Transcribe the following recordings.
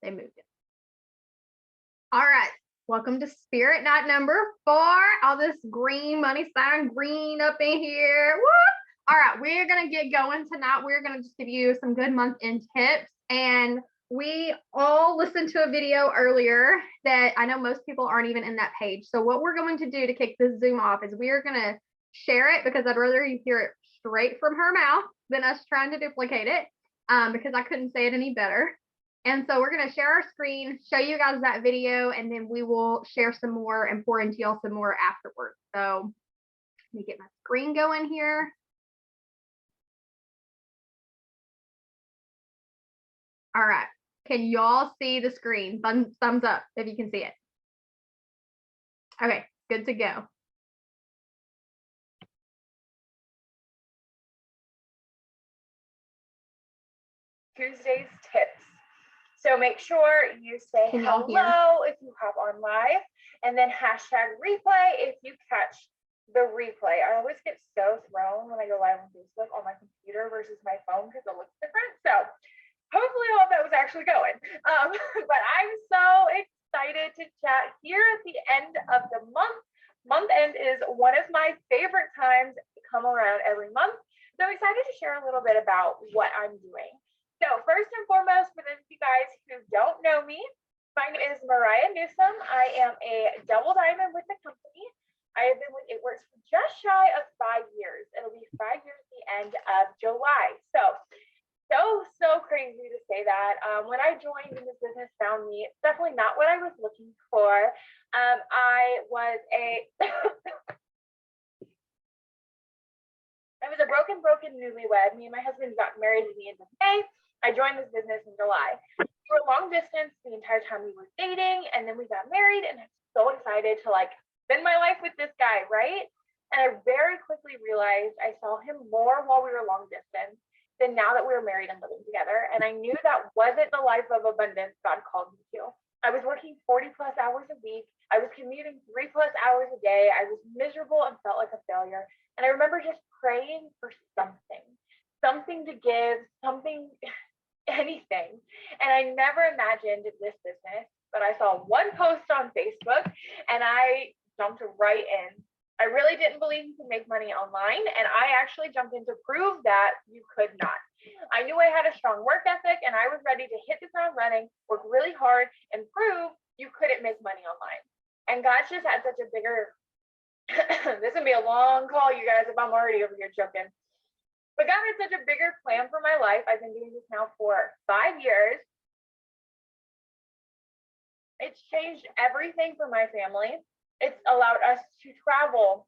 They moved it. All right. Welcome to Spirit Night number 4. All this green money sign green up in here. Woo! All right, we're gonna get going tonight. We're gonna just give you some good month end tips. And we all listened to a video earlier that I know most people aren't even in that page. So what we're going to do to kick this Zoom off is we are gonna share it, because I'd rather you hear it straight from her mouth than us trying to duplicate it, because I couldn't say it any better. And so we're going to share our screen, show you guys that video, and then we will share some more and pour into y'all some more afterwards. So let me get my screen going here. All right. Can y'all see the screen? Thumbs up if you can see it. Okay, good to go. Tuesday's tips. So make sure you say hello if you hop on live, and then hashtag replay if you catch the replay. I always get so thrown when I go live on Facebook on my computer versus my phone because it looks different. So hopefully all of that was actually going. But I'm so excited to chat here at the end of the month. Month end is one of my favorite times to come around every month. So I'm excited to share a little bit about what I'm doing. So first and foremost, for those of you guys who don't know me, my name is Mariah Newsom. I am a double diamond with the company. I have been with It Works for just shy of 5 years. It'll be 5 years at the end of July. So crazy to say that. When I joined and this business found me, it's definitely not what I was looking for. I was a broken newlywed. Me and my husband got married at the end of May. I joined this business in July. We were long distance the entire time we were dating, and then we got married, and I'm so excited to spend my life with this guy, right? And I very quickly realized I saw him more while we were long distance than now that we were married and living together. And I knew that wasn't the life of abundance God called me to. I was working 40+ hours a week. I was commuting 3+ hours a day. I was miserable and felt like a failure. And I remember just praying for something to give, anything. And I never imagined this business, but I saw one post on Facebook and I jumped right in. I really didn't believe you could make money online, and I actually jumped in to prove that you could not. I knew I had a strong work ethic, and I was ready to hit the ground running, work really hard, and prove you couldn't make money online. And God's just had such a bigger this is gonna be a long call, you guys, if I'm already over here joking. But God had such a bigger plan for my life. I've been doing this now for 5 years. It's changed everything for my family. It's allowed us to travel.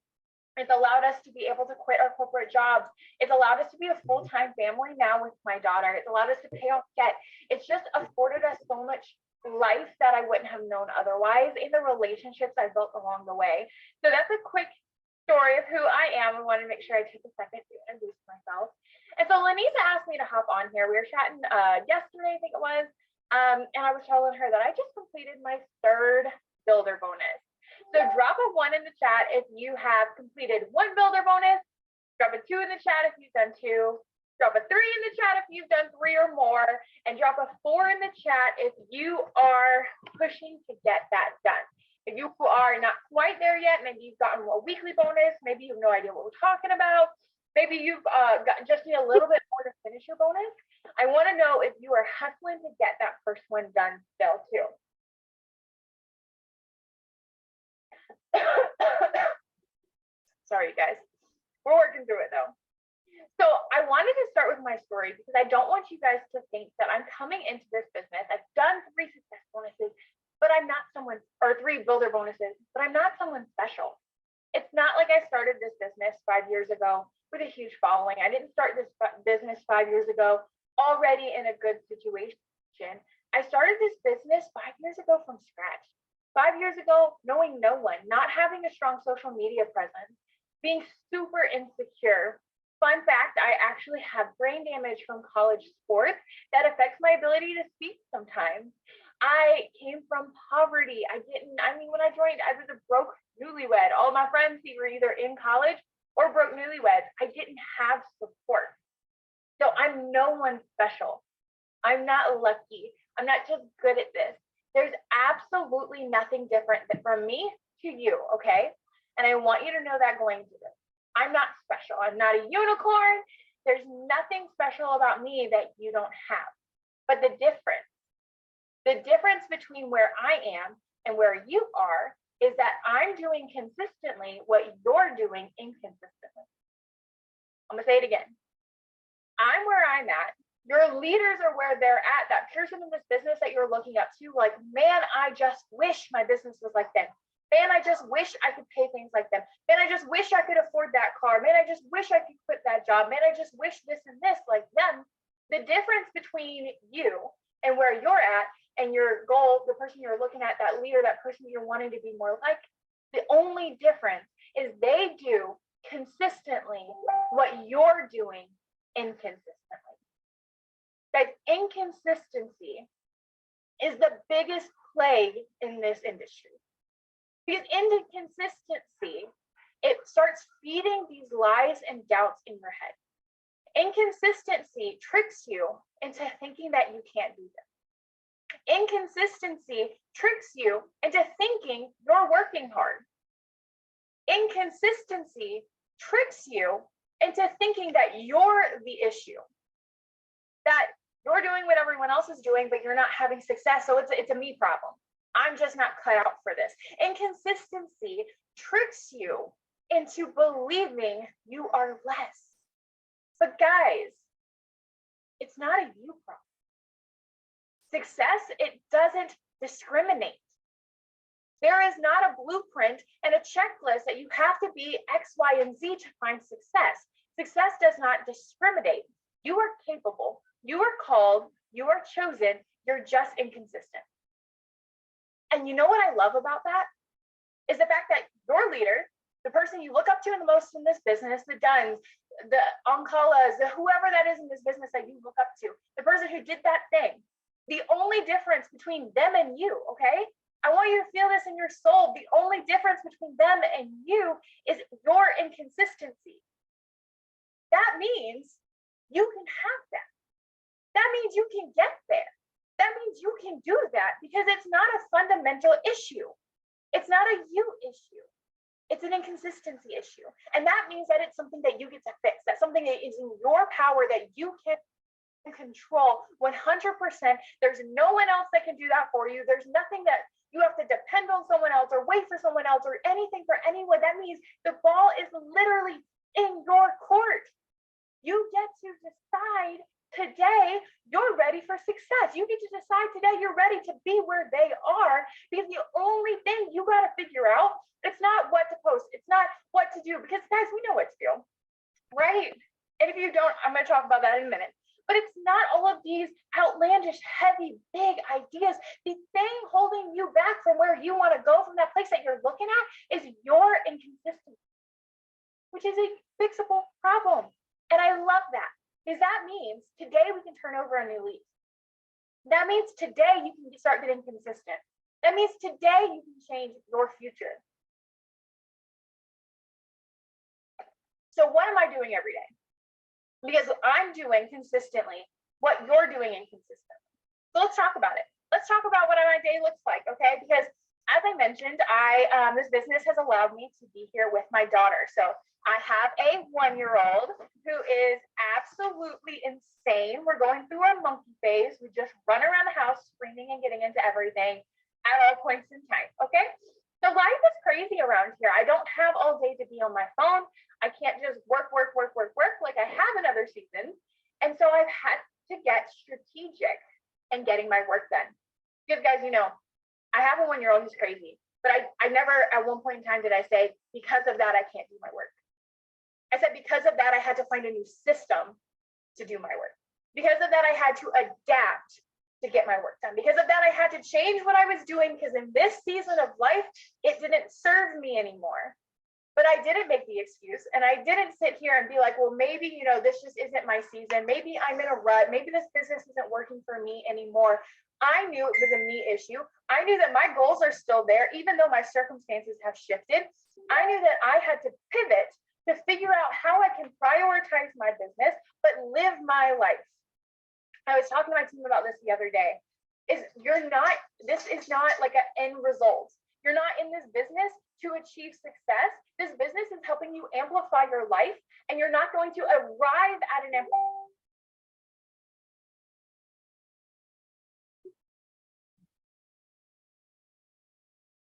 It's allowed us to be able to quit our corporate jobs. It's allowed us to be a full-time family now with my daughter. It's allowed us to pay off debt. It's just afforded us so much life that I wouldn't have known otherwise in the relationships I built along the way. So that's a quick story of who I am. I wanted to make sure I took a second to introduce myself. And so Lanisa asked me to hop on here. We were chatting yesterday, I think it was, and I was telling her that I just completed my 3rd builder bonus. So drop a 1 in the chat if you have completed 1 builder bonus. Drop a 2 in the chat if you've done 2. Drop a 3 in the chat if you've done 3 or more, and drop a 4 in the chat if you are pushing to get that done. If you are not quite there yet, maybe you've gotten a weekly bonus, maybe you have no idea what we're talking about, maybe you've just need a little bit more to finish your bonus. I want to know if you are hustling to get that first one done still too. Sorry, guys. We're working through it though. So I wanted to start with my story because I don't want you guys to think that I'm coming into this business. I've done 3 success bonuses, but I'm not someone, or 3 builder bonuses, but I'm not someone special. It's not like I started this business 5 years ago with a huge following. I didn't start this business 5 years ago already in a good situation. I started this business 5 years ago from scratch. 5 years ago, knowing no one, not having a strong social media presence, being super insecure. Fun fact, I actually have brain damage from college sports that affects my ability to speak sometimes. I came from poverty. When I joined, I was a broke newlywed. All my friends were either in college or broke newlyweds. I didn't have support. So I'm no one special. I'm not lucky. I'm not just good at this. There's absolutely nothing different from me to you, okay? And I want you to know that going through this. I'm not special. I'm not a unicorn. There's nothing special about me that you don't have. But the difference between where I am and where you are is that I'm doing consistently what you're doing inconsistently. I'm gonna say it again. I'm where I'm at. Your leaders are where they're at. That person in this business that you're looking up to, like, man, I just wish my business was like them. Man, I just wish I could pay things like them. Man, I just wish I could afford that car. Man, I just wish I could quit that job. Man, I just wish this and this like them. The difference between you and where you're at and your goal, the person you're looking at, that leader, that person you're wanting to be more like, the only difference is they do consistently what you're doing inconsistently. That inconsistency is the biggest plague in this industry. Because inconsistency, it starts feeding these lies and doubts in your head. Inconsistency tricks you into thinking that you can't do this. Inconsistency tricks you into thinking you're working hard. Inconsistency tricks you into thinking that you're the issue, that you're doing what everyone else is doing, but you're not having success. So it's a me problem. I'm just not cut out for this. Inconsistency tricks you into believing you are less. But guys, it's not a you problem. Success, it doesn't discriminate. There is not a blueprint and a checklist that you have to be X, Y, and Z to find success. Success does not discriminate. You are capable, you are called, you are chosen, you're just inconsistent. And you know what I love about that? Is the fact that your leader, the person you look up to the most in this business, the Duns, the Oncalas, the whoever that is in this business that you look up to, the person who did that thing, the only difference between them and you, okay? I want you to feel this in your soul. The only difference between them and you is your inconsistency. That means you can have that. That means you can get there. That means you can do that because it's not a fundamental issue. It's not a you issue. It's an inconsistency issue. And that means that it's something that you get to fix. That's something that is in your power that you can control 100%. There's no one else that can do that for you. There's nothing that you have to depend on someone else or wait for someone else or anything for anyone. That means the ball is literally in your court. You get to decide today you're ready for success. You get to decide today you're ready to be where they are, because the only thing you got to figure out, it's not what to post, it's not what to do, because guys, we know what to do, right? And if you don't, I'm going to talk about that in a minute. But it's not all of these outlandish, heavy, big ideas. The thing holding you back from where you want to go, from that place that you're looking at, is your inconsistency, which is a fixable problem. And I love that, because that means today we can turn over a new leaf. That means today you can start getting consistent. That means today you can change your future. So what am I doing every day? Because I'm doing consistently what you're doing inconsistently. So let's talk about it. Let's talk about what my day looks like, okay? Because as I mentioned, this business has allowed me to be here with my daughter. So I have a 1-year-old who is absolutely insane. We're going through our monkey phase. We just run around the house screaming and getting into everything at all points in time, okay? So life is crazy around here. I don't have all day to be on my phone. I can't just work like I have in other seasons. And so I've had to get strategic in getting my work done. Because guys, you know, I have a 1-year-old who's crazy, but I never at one point in time did I say, because of that, I can't do my work. I said, because of that, I had to find a new system to do my work. Because of that, I had to adapt to get my work done. Because of that, I had to change what I was doing, because in this season of life, it didn't serve me anymore. But I didn't make the excuse, and I didn't sit here and be like, well, maybe, you know, this just isn't my season. Maybe I'm in a rut. Maybe this business isn't working for me anymore. I knew it was a me issue. I knew that my goals are still there, even though my circumstances have shifted. I knew that I had to pivot to figure out how I can prioritize my business, but live my life. I was talking to my team about this the other day. is this is not like an end result. You're not in this business to achieve success. This business is helping you amplify your life, and you're not going to arrive at an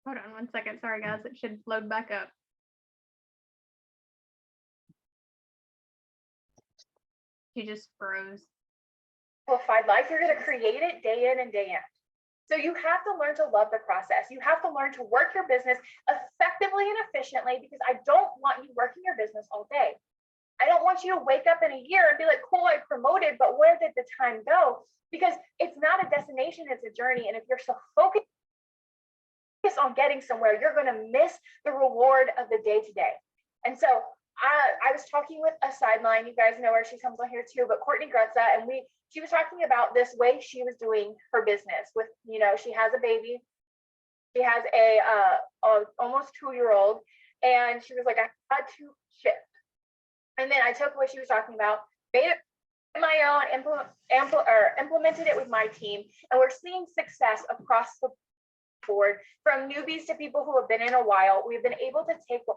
Hold on 1 second. Sorry, guys. It should load back up. She just froze. amplified life. You're going to create it day in and day out. So you have to learn to love the process. You have to learn to work your business effectively and efficiently, because I don't want you working your business all day. I don't want you to wake up in a year and be like, cool, I promoted, but where did the time go? Because it's not a destination, it's a journey. And if you're so focused on getting somewhere, you're going to miss the reward of the day to day. And so I was talking with a sideline, you guys know her, she comes on here too, but Courtney Grutza, and she was talking about this way she was doing her business with, she has a baby, she has a almost 2-year-old, and she was like, I had to shift. And then I took what she was talking about, made it my own, implemented it with my team, and we're seeing success across the board, from newbies to people who have been in a while. We've been able to take what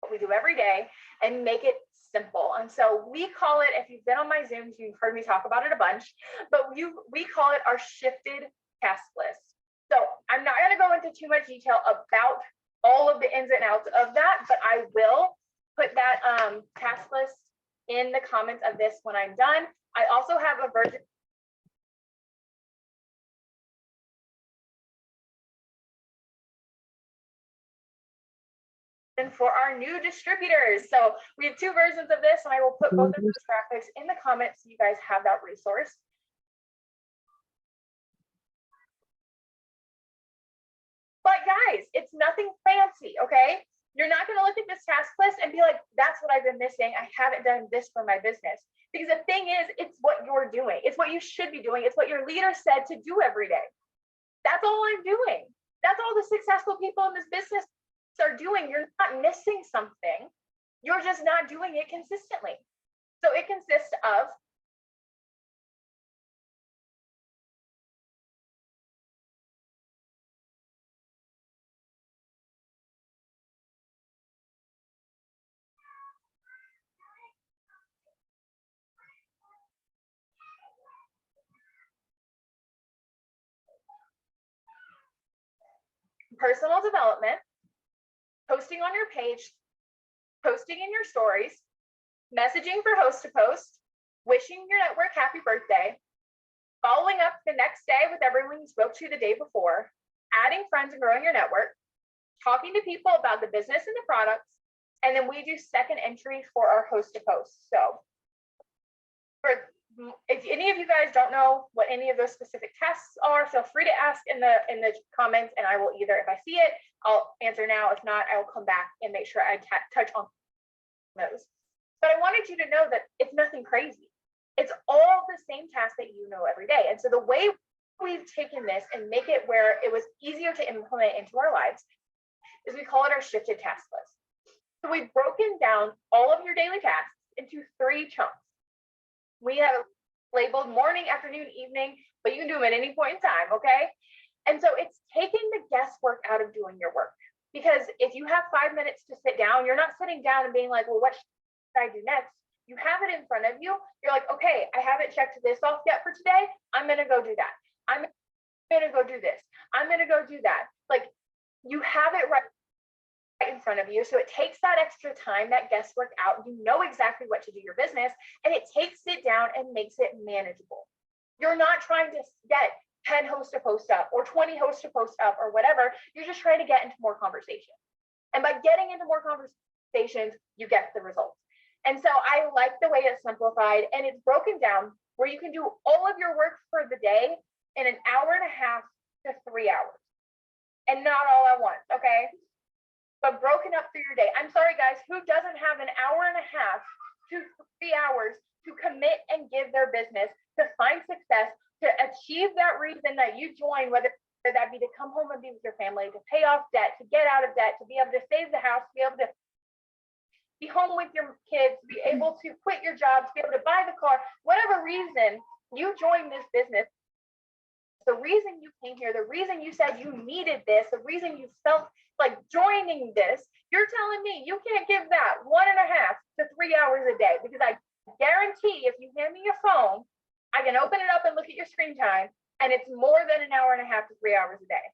we do every day and make it simple. And so we call it, if you've been on my Zooms, you've heard me talk about it a bunch, but we call it our shifted task list. So I'm not going to go into too much detail about all of the ins and outs of that, but I will put that task list in the comments of this when I'm done. I also have a version for our new distributors. So we have 2 versions of this, and I will put both of those graphics in the comments so you guys have that resource. But guys, it's nothing fancy, okay? You're not going to look at this task list and be like, that's what I've been missing. I haven't done this for my business. Because the thing is, it's what you're doing. It's what you should be doing. It's what your leader said to do every day. That's all I'm doing. That's all the successful people in this business are doing. You're not missing something. You're just not doing it consistently. So it consists of personal development, posting on your page, posting in your stories, messaging for host to post, wishing your network happy birthday, following up the next day with everyone you spoke to the day before, adding friends and growing your network, talking to people about the business and the products, and then we do second entry for our host to post. So if any of you guys don't know what any of those specific tasks are, feel free to ask in the comments, and I will either, if I see it, I'll answer now. If not, I will come back and make sure I touch on those. But I wanted you to know that it's nothing crazy. It's all the same tasks that you know every day. And so the way we've taken this and make it where it was easier to implement into our lives is we call it our shifted task list. So we've broken down all of your daily tasks into 3 chunks. We have labeled morning, afternoon, evening, but you can do them at any point in time, okay? And so it's taking the guesswork out of doing your work. Because if you have 5 minutes to sit down, you're not sitting down and being like, well, what should I do next? You have it in front of you. You're like, okay, I haven't checked this off yet for today. I'm going to go do that. I'm going to go do this. I'm going to go do that. Like, you have it right in front of you. So it takes that extra time, that guesswork out. You know exactly what to do your business, and it takes it down and makes it manageable. You're not trying to get 10 hosts to post up or 20 hosts to post up or whatever. You're just trying to get into more conversation. And by getting into more conversations, you get the results. And so I like the way it's simplified, and it's broken down where you can do all of your work for the day in an hour and a half to 3 hours, and not all at once, okay? But broken up through your day. I'm sorry, guys, who doesn't have an hour and a half to 3 hours to commit and give their business to find success, to achieve that reason that you join, whether whether that be to come home and be with your family, to pay off debt, to get out of debt, to be able to save the house, to be able to be home with your kids, to be able to quit your job, to be able to buy the car, whatever reason you joined this business, the reason you came here, the reason you said you needed this, the reason you felt like joining this, you're telling me you can't give that 1.5 to 3 hours a day, because I guarantee if you hand me your phone, I can open it up and look at your screen time, and it's more than 1.5 to 3 hours a day.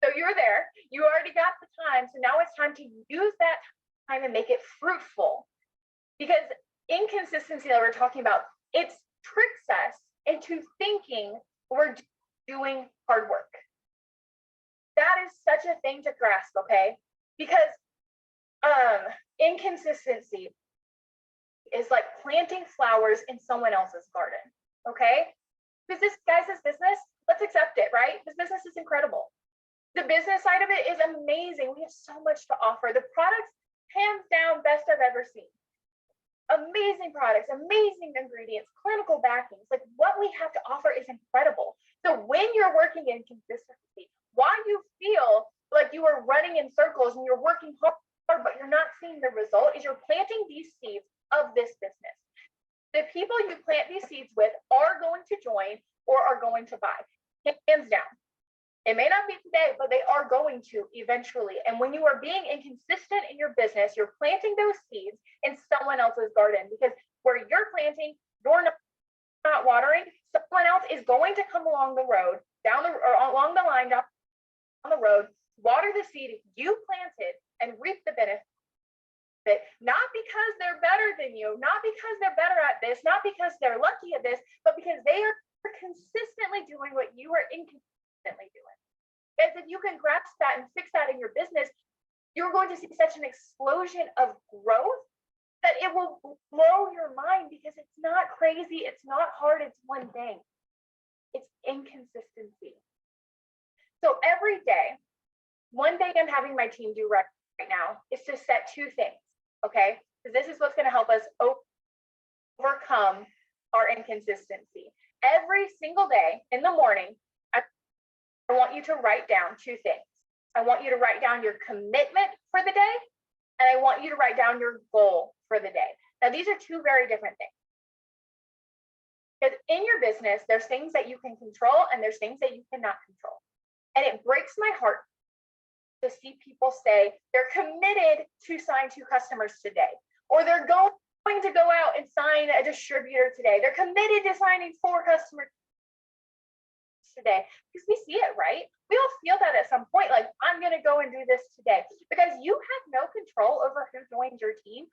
So you're there, you already got the time. So now it's time to use that time and make it fruitful, because inconsistency that we're talking about, it tricks us into thinking we're doing hard work. That is such a thing to grasp, okay? Because inconsistency is like planting flowers in someone else's garden, okay? Because this guy's business, let's accept it, right? This business is incredible. The business side of it is amazing. We have so much to offer. The products, hands down, best I've ever seen. Amazing products, amazing ingredients, clinical backings. Like what we have to offer is incredible. So when you're working in consistency, why you feel like you are running in circles and you're working hard, but you're not seeing the result, is you're planting these seeds of this business. The people you plant these seeds with are going to join or are going to buy, hands down. It may not be today, but they are going to eventually. And when you are being inconsistent in your business, you're planting those seeds in someone else's garden, because where you're planting, you're not watering, someone else is going to come along the road, along the line, down the road, water the seed you planted and reap the benefit. Not because they're better than you, not because they're better at this, not because they're lucky at this, but because they are consistently doing what you are inconsistently doing. As if you can grasp that and fix that in your business, you're going to see such an explosion of growth that it will blow your mind, because it's not crazy, it's not hard, it's one thing. It's inconsistency. So every day, one thing I'm having my team do right now is to set 2 things, okay? Because this is what's going to help us overcome our inconsistency. Every single day in the morning, I want you to write down 2 things. I want you to write down your commitment for the day, and I want you to write down your goal for the day. Now, these are 2 very different things. Because in your business, there's things that you can control and there's things that you cannot control. And it breaks my heart to see people say they're committed to sign 2 customers today, or they're going to go out and sign a distributor today. They're committed to signing 4 customers today, because we see it, right? We all feel that at some point, like, I'm going to go and do this today, because you have no control over who joins your team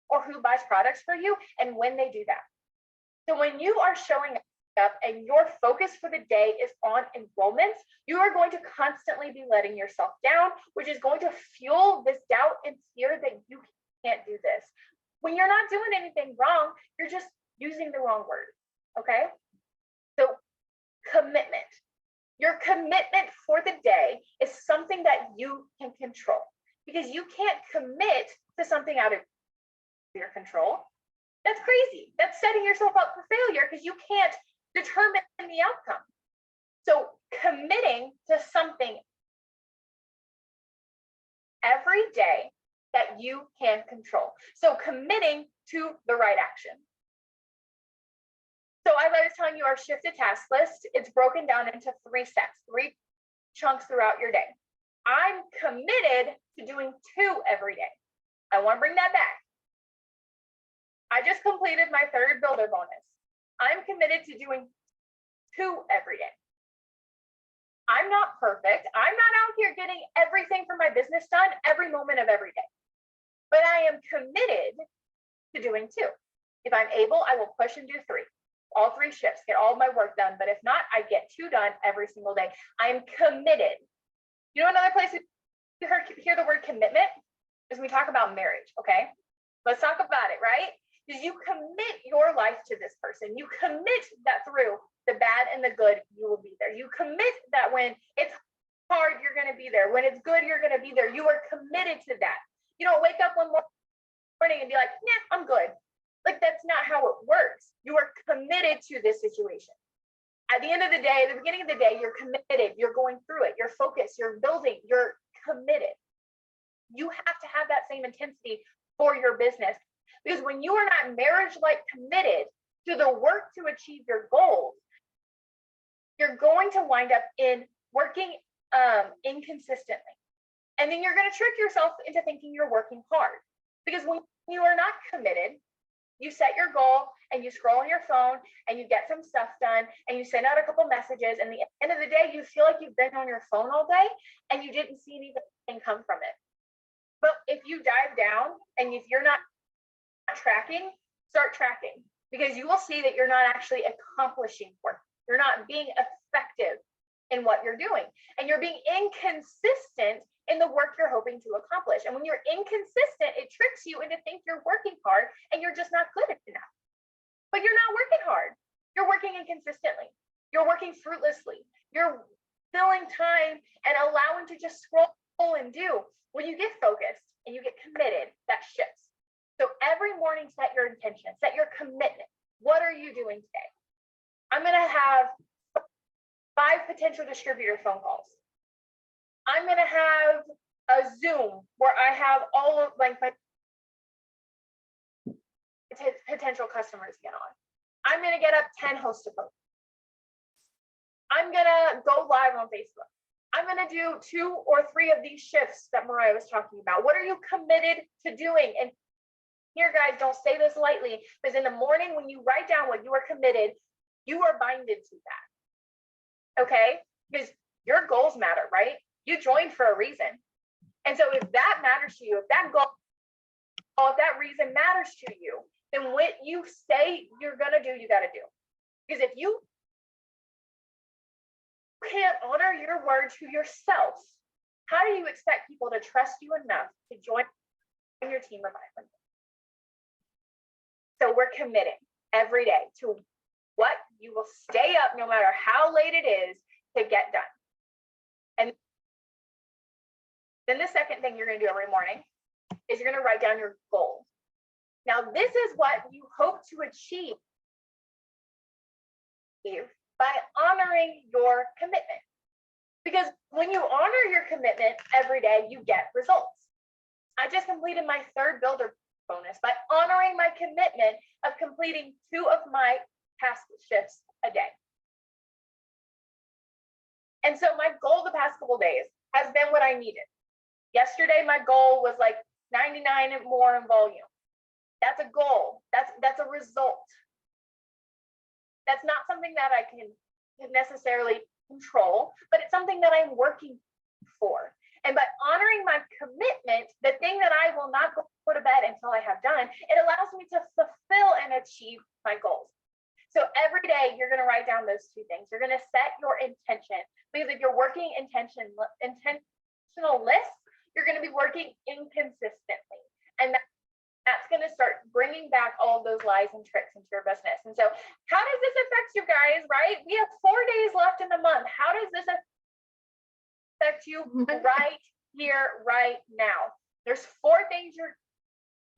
or who buys products for you and when they do that. So when you are showing up and your focus for the day is on enrollments, you are going to constantly be letting yourself down, which is going to fuel this doubt and fear that you can't do this. When you're not doing anything wrong, you're just using the wrong word, okay? So commitment. Your commitment for the day is something that you can control, because you can't commit to something out of your control. That's crazy. That's setting yourself up for failure, because you can't determine the outcome. So committing to something every day that you can control. So committing to the right action. So as I was telling you, our shifted task list, it's broken down into 3 sets, 3 chunks throughout your day. I'm committed to doing 2 every day. I want to bring that back. I just completed my 3rd builder bonus. I'm committed to doing 2 every day. I'm not perfect. I'm not out here getting everything for my business done every moment of every day, but I am committed to doing 2. If I'm able, I will push and do 3. All 3 shifts, get all of my work done. But if not, I get 2 done every single day. I'm committed. You know, another place you hear the word commitment is when we talk about marriage, okay? Let's talk about it, right? Because you commit your life to this person. You commit that through the bad and the good, you will be there. You commit that when it's hard, you're going to be there. When it's good, you're going to be there. You are committed to that. You don't wake up one morning and be like, nah, I'm good. Like, that's not how it works. You are committed to this situation. At the end of the day, at the beginning of the day, you're committed, you're going through it, you're focused, you're building, you're committed. You have to have that same intensity for your business, because when you are not marriage-like committed to the work to achieve your goals, you're going to wind up in working inconsistently. And then you're going to trick yourself into thinking you're working hard, because when you are not committed, you set your goal and you scroll on your phone and you get some stuff done and you send out a couple messages, and at the end of the day, you feel like you've been on your phone all day and you didn't see anything come from it. But if you dive down and if you're not tracking, start tracking, because you will see that you're not actually accomplishing work. You're not being effective in what you're doing, and you're being inconsistent in the work you're hoping to accomplish. And when you're inconsistent, it tricks you into think you're working hard and you're just not good enough. But you're not working hard. You're working inconsistently. You're working fruitlessly. You're filling time and allowing to just scroll and do. When you get focused and you get committed, that shifts. So every morning, set your intention, set your commitment. What are you doing today? I'm going to have 5 potential distributor phone calls. I'm going to have a Zoom where I have all of like my potential customers get on. I'm going to get up 10 host to posts. I'm going to go live on Facebook. I'm going to do 2 or 3 of these shifts that Mariah was talking about. What are you committed to doing? And here, guys, don't say this lightly, because in the morning when you write down what you are committed, you are binded to that. Okay? Because your goals matter, right? You joined for a reason. And so if that matters to you, if that goal, if that reason matters to you, then what you say you're going to do, you got to do. Because if you can't honor your word to yourself, how do you expect people to trust you enough to join your team of 500? So we're committing every day to what you will stay up no matter how late it is to get done. And then the second thing you're going to do every morning is you're going to write down your goals. Now, this is what you hope to achieve by honoring your commitment. Because when you honor your commitment every day, you get results. I just completed my 3rd builder bonus by honoring my commitment of completing 2 of my task shifts a day. And so my goal the past couple days has been what I needed. Yesterday, my goal was like 99 and more in volume. That's a goal. That's a result. That's not something that I can necessarily control, but it's something that I'm working for. And by honoring my commitment, the thing that I will not go to bed until I have done, it allows me to fulfill and achieve my goals. So every day you're going to write down those 2 things. You're going to set your intention, because if you're working intentional lists, you're going to be working inconsistently. And that's going to start bringing back all of those lies and tricks into your business. And so how does this affect you guys, right? We have 4 days left in the month. How does this affect you right here, right now? There's 4 things you're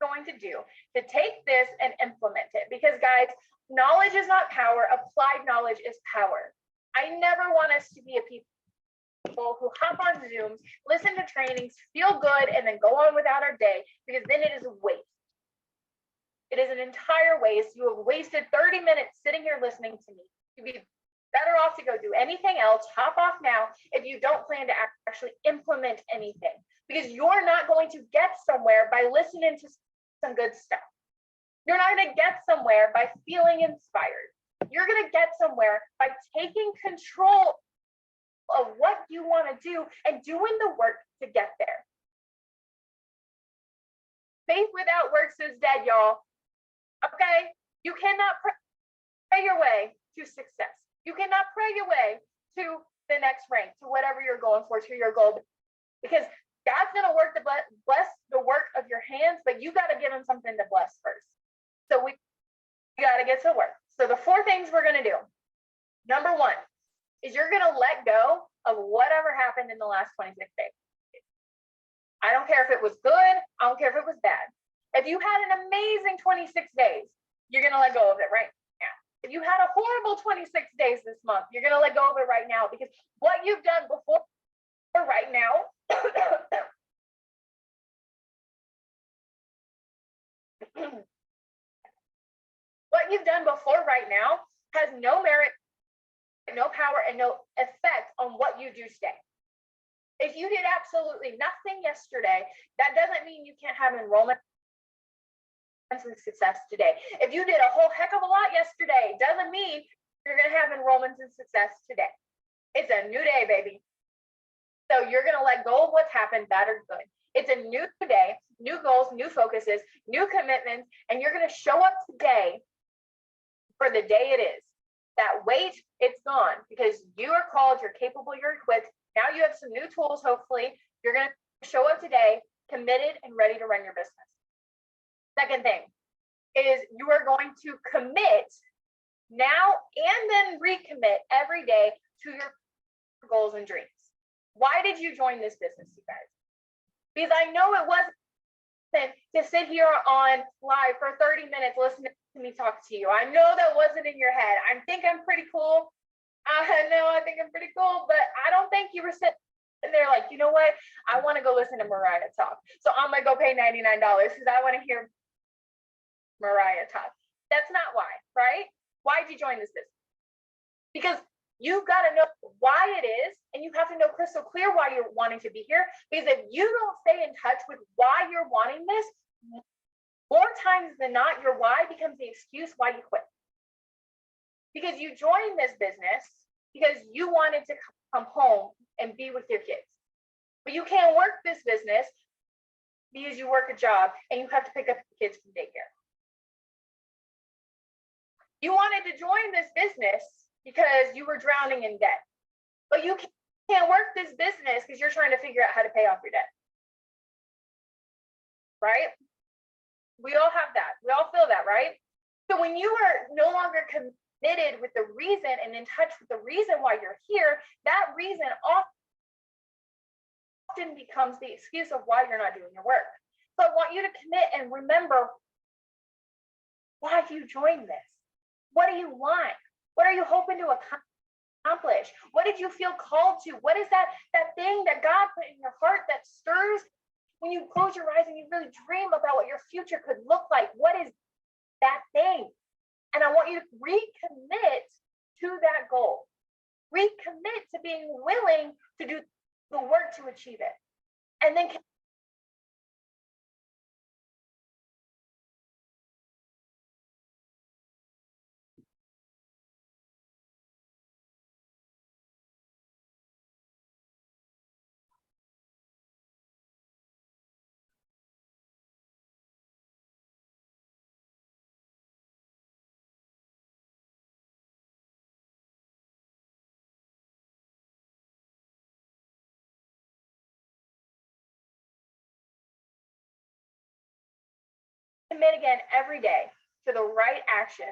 going to do to take this and implement it. Because guys, knowledge is not power. Applied knowledge is power. I never want us to be a people who hop on Zooms, listen to trainings, feel good, and then go on without our day, because then it is a waste. It is an entire waste. You have wasted 30 minutes sitting here listening to me. You'd be better off to go do anything else. Hop off now if you don't plan to actually implement anything, because you're not going to get somewhere by listening to some good stuff. You're not going to get somewhere by feeling inspired. You're going to get somewhere by taking control of what you want to do and doing the work to get there. Faith without works is dead, y'all. Okay? You cannot pray your way to success. You cannot pray your way to the next rank, to whatever you're going for, to your goal. Because God's going to work to bless the work of your hands, but you got to give him something to bless first. So we got to get to work. So the 4 things we're going to do. Number 1 is you're going to let go of whatever happened in the last 26 days. I don't care if it was good. I don't care if it was bad. If you had an amazing 26 days, you're going to let go of it right now. If you had a horrible 26 days this month, you're going to let go of it right now, because what you've done before right now what you've done before right now has no merit, no power, and no effect on what you do today. If you did absolutely nothing yesterday, that doesn't mean you can't have enrollment and success today. If you did a whole heck of a lot yesterday, doesn't mean you're going to have enrollments and success today. It's a new day, baby. So you're going to let go of what's happened, bad or good. It's a new day, new goals, new focuses, new commitments, and you're going to show up today for the day it is. That weight, it's gone, because you are called, you're capable, you're equipped. Now you have some new tools, hopefully. You're going to show up today, committed and ready to run your business. Second thing is you are going to commit now and then recommit every day to your goals and dreams. Why did you join this business, you guys? Because I know it wasn't to sit here on live for 30 minutes listening to me talk to you. I know that wasn't in your head. I think I'm pretty cool. I think I'm pretty cool, but I don't think you were sitting there like, you know what? I want to go listen to Mariah talk. So I'm going to go pay $99 because I want to hear Mariah talk. That's not why, right? Why did you join this business? Because you've got to know why it is, and you have to know crystal clear why you're wanting to be here. Because if you don't stay in touch with why you're wanting this, more times than not, your why becomes the excuse why you quit. Because you joined this business because you wanted to come home and be with your kids. But you can't work this business because you work a job and you have to pick up the kids from daycare. You wanted to join this business because you were drowning in debt. But you can't work this business because you're trying to figure out how to pay off your debt. Right? We all have that. We all feel that, right? So when you are no longer committed with the reason and in touch with the reason why you're here, that reason often becomes the excuse of why you're not doing your work. So I want you to commit and remember why you joined this. What do you want? What are you hoping to accomplish? What did you feel called to? What is that thing that God put in your heart that stirs when you close your eyes and you really dream about what your future could look like? What is that thing? And I want you to recommit to that goal. Recommit to being willing to do the work to achieve it. And then commit again every day to the right actions,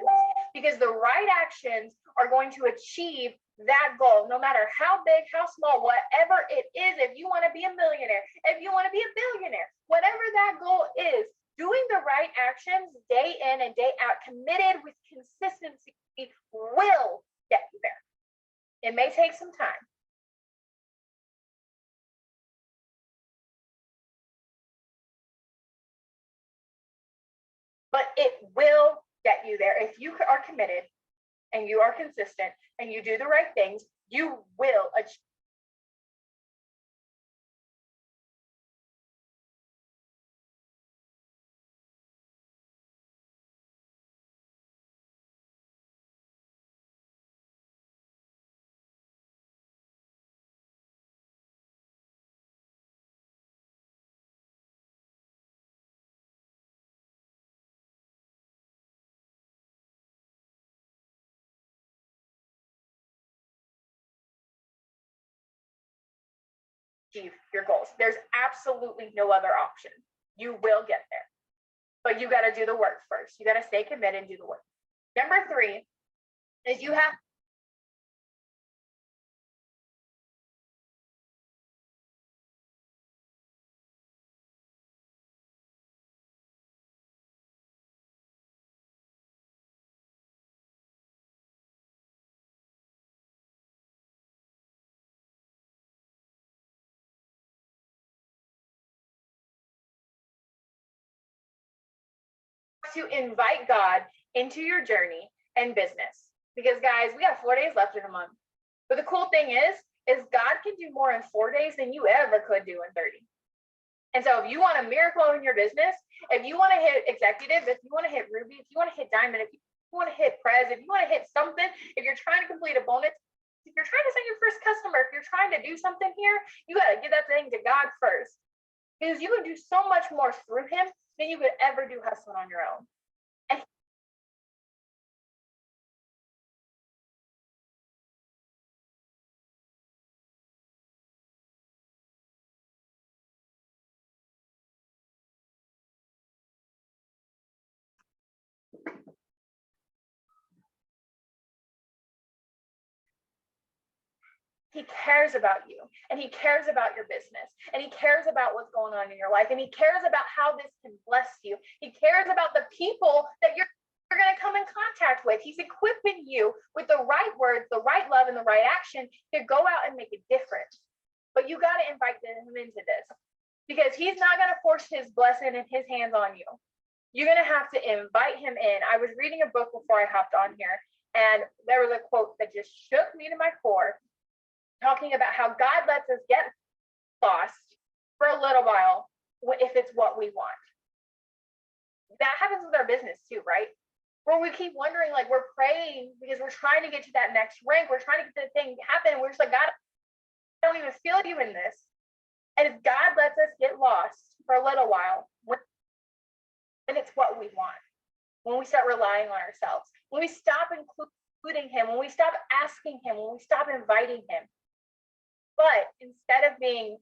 because the right actions are going to achieve that goal, no matter how big, how small, whatever it is. If you want to be a millionaire, if you want to be a billionaire, whatever that goal is, doing the right actions day in and day out, committed with consistency, will get you there. It may take some time. But it will get you there. If you are committed and you are consistent and you do the right things, you will achieve. Achieve your goals. There's absolutely no other option. You will get there, but you got to do the work first. You got to stay committed and do the work. Number 3 is you have to invite God into your journey and business. Because guys, we have 4 days left in a month. But the cool thing is God can do more in 4 days than you ever could do in 30. And so if you want a miracle in your business, if you want to hit executive, if you want to hit Ruby, if you want to hit Diamond, if you want to hit Prez, if you want to hit something, if you're trying to complete a bonus, if you're trying to send your first customer, if you're trying to do something here, you got to give that thing to God first. Because you can do so much more through him than you could ever do hustling on your own. And he cares about you, and he cares about your business, and he cares about what's going on in your life, and he cares about how this can bless you. He cares about the people that you're going to come in contact with. He's equipping you with the right words, the right love, and the right action to go out and make a difference. But you got to invite him into this, because he's not going to force his blessing and his hands on you. You're going to have to invite him in. I was reading a book before I hopped on here, and there was a quote that just shook me to my core, talking about how God lets us get lost for a little while if it's what we want. That happens with our business too, right? Where we keep wondering, like, we're praying because we're trying to get to that next rank. We're trying to get the thing happen. And we're just like, God, I don't even feel you in this. And if God lets us get lost for a little while, then it's what we want. When we start relying on ourselves, when we stop including him, when we stop asking him, when we stop inviting him. But instead of being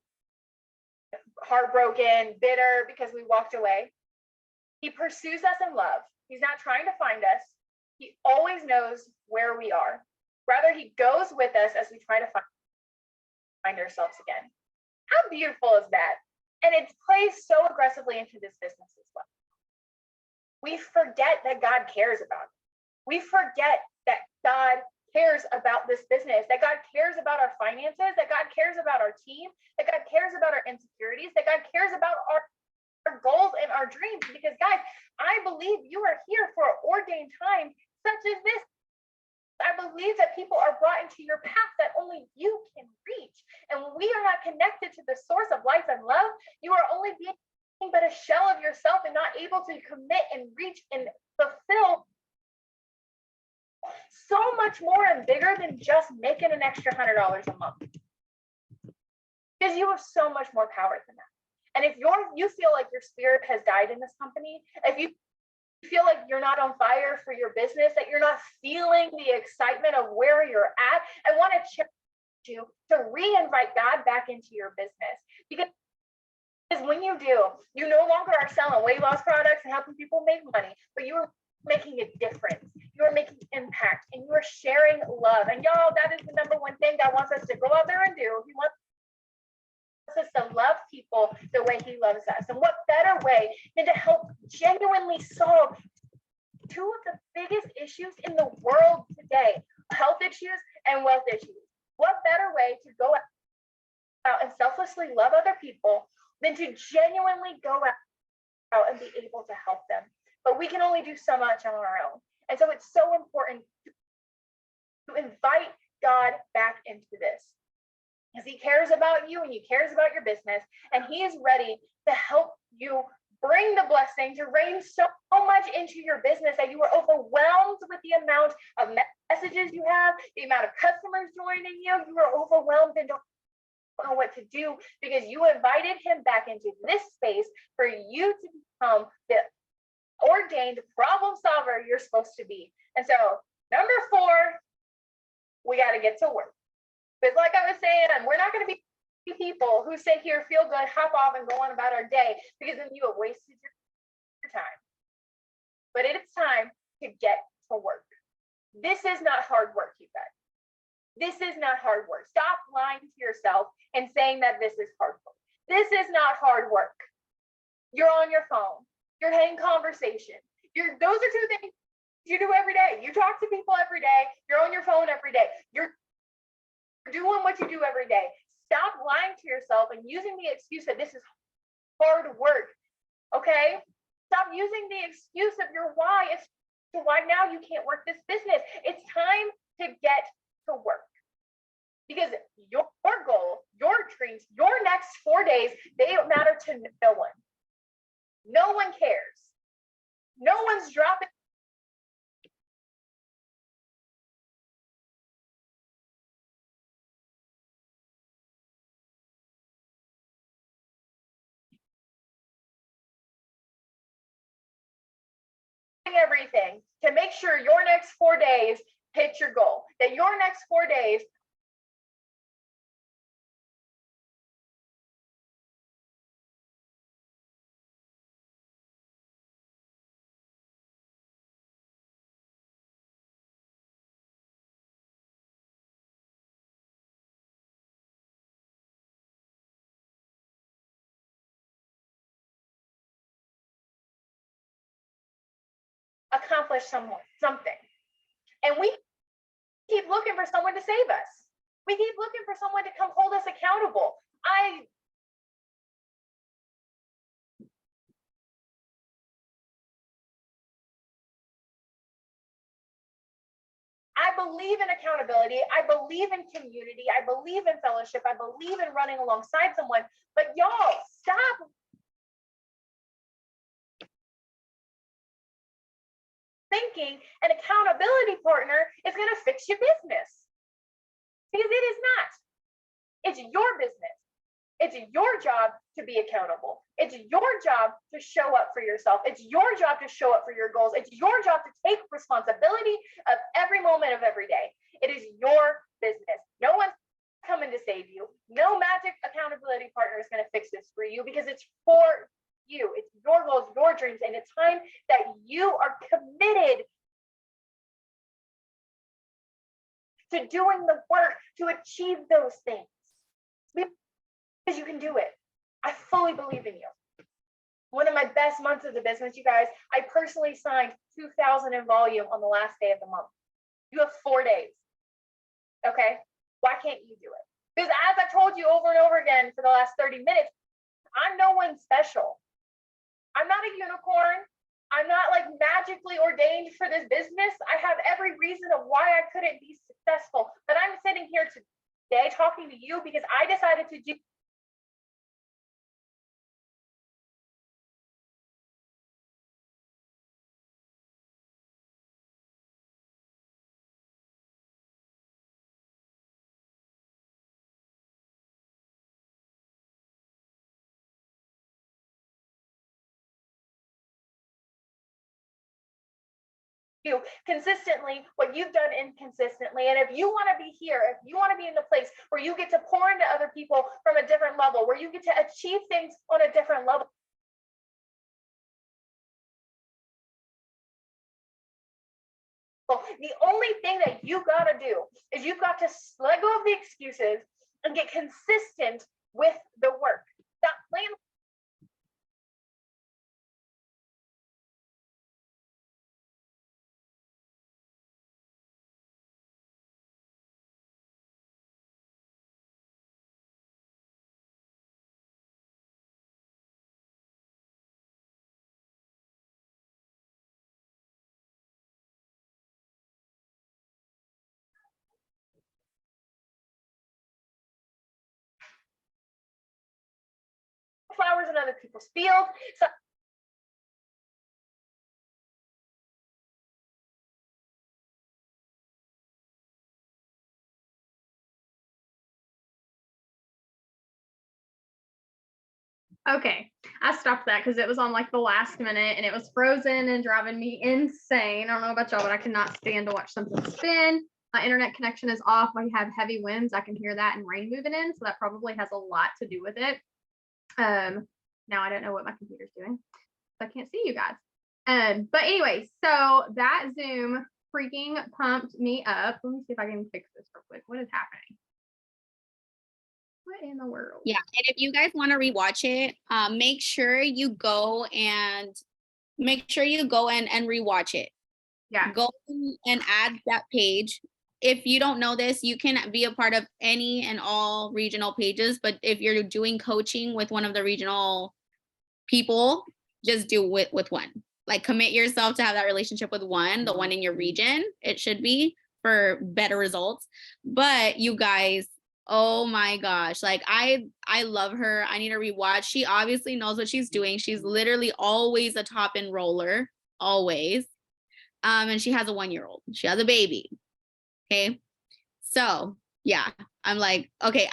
heartbroken, bitter because we walked away, he pursues us in love. He's not trying to find us. He always knows where we are. Rather, he goes with us as we try to find ourselves again. How beautiful is that? And it plays so aggressively into this business as well. We forget that God cares about it. We forget that God cares about this business, that God cares about our finances, that God cares about our team, that God cares about our insecurities, that God cares about our goals and our dreams. Because guys, I believe you are here for an ordained time such as this. I believe that people are brought into your path that only you can reach. And when we are not connected to the source of life and love, you are only being but a shell of yourself and not able to commit and reach and fulfill so much more and bigger than just making an extra $100 a month. Because you have so much more power than that. And if you feel like your spirit has died in this company, if you feel like you're not on fire for your business, that you're not feeling the excitement of where you're at, I want to challenge you to re-invite God back into your business. Because when you do, you no longer are selling weight loss products and helping people make money, but you are making a difference. You are making impact, and you are sharing love. And y'all, that is the number one thing God wants us to go out there and do. He wants us to love people the way he loves us. And what better way than to help genuinely solve two of the biggest issues in the world today, health issues and wealth issues. What better way to go out and selflessly love other people than to genuinely go out and be able to help them? But we can only do so much on our own. And so it's so important to invite God back into this, because he cares about you and he cares about your business, and he is ready to help you bring the blessing to rain so much into your business that you are overwhelmed with the amount of messages you have, the amount of customers joining you. You are overwhelmed and don't know what to do, because you invited him back into this space for you to become the ordained problem solver you're supposed to be. And so number 4, we got to get to work. But like I was saying, we're not going to be people who sit here, feel good, hop off and go on about our day, because then you have wasted your time. But it's time to get to work. This is not hard work, you guys. This is not hard work. Stop lying to yourself and saying that this is hard work. This is not hard work. You're on your phone. You're having conversation. Those are 2 things you do every day. You talk to people every day. You're on your phone every day. You're doing what you do every day. Stop lying to yourself and using the excuse that this is hard work. Okay? Stop using the excuse of your why as to why now you can't work this business. It's time to get to work. Because your goal, your dreams, your next 4 days, they matter to no one. No one cares. No one's dropping. Everything to make sure your next 4 days hit your goal, that your next 4 days accomplish something. And we keep looking for someone to save us. We keep looking for someone to come hold us accountable. I believe in accountability. I believe in community. I believe in fellowship. I believe in running alongside someone. But y'all, stop thinking an accountability partner is going to fix your business. Because it is not. It's your business. It's your job to be accountable. It's your job to show up for yourself. It's your job to show up for your goals. It's your job to take responsibility of every moment of every day. It is your business. No one's coming to save you. No magic accountability partner is going to fix this for you because it's for you. It's your goals, your dreams, and it's time that you are committed to doing the work to achieve those things. Because you can do it. I fully believe in you. One of my best months of the business, you guys, I personally signed 2,000 in volume on the last day of the month. You have 4 days. Okay? Why can't you do it? Because as I told you over and over again for the last 30 minutes, I'm no one special. I'm not a unicorn. I'm not like magically ordained for this business. I have every reason of why I couldn't be successful. But I'm sitting here today talking to you because I decided to do you consistently what you've done inconsistently. And if you want to be here, if you want to be in the place where you get to pour into other people from a different level, where you get to achieve things on a different level, the only thing that you got to do is you've got to let go of the excuses and get consistent with the work. Stop playing. Flowers in other people's fields. So Okay, I stopped that because it was on like the last minute and it was frozen and driving me insane. I don't know about y'all, but I cannot stand to watch something spin. My internet connection is off. We have heavy winds. I can hear that and rain moving in, so that probably has a lot to do with it. Now I don't know what my computer's doing, so I can't see you guys. But anyway, so that Zoom freaking pumped me up. Let me see if I can fix this real quick. What is happening? What in the world? Yeah, and if you guys want to rewatch it, make sure you go and rewatch it. Yeah. Go and add that page. If you don't know this, you can be a part of any and all regional pages, but if you're doing coaching with one of the regional people, just do with one. Like commit yourself to have that relationship with one, the one in your region, it should be for better results. But you guys, oh my gosh, like I love her. I need to rewatch. She obviously knows what she's doing. She's literally always a top enroller, always. And she has a 1-year-old. She has a baby. Okay. So yeah, I'm like, okay,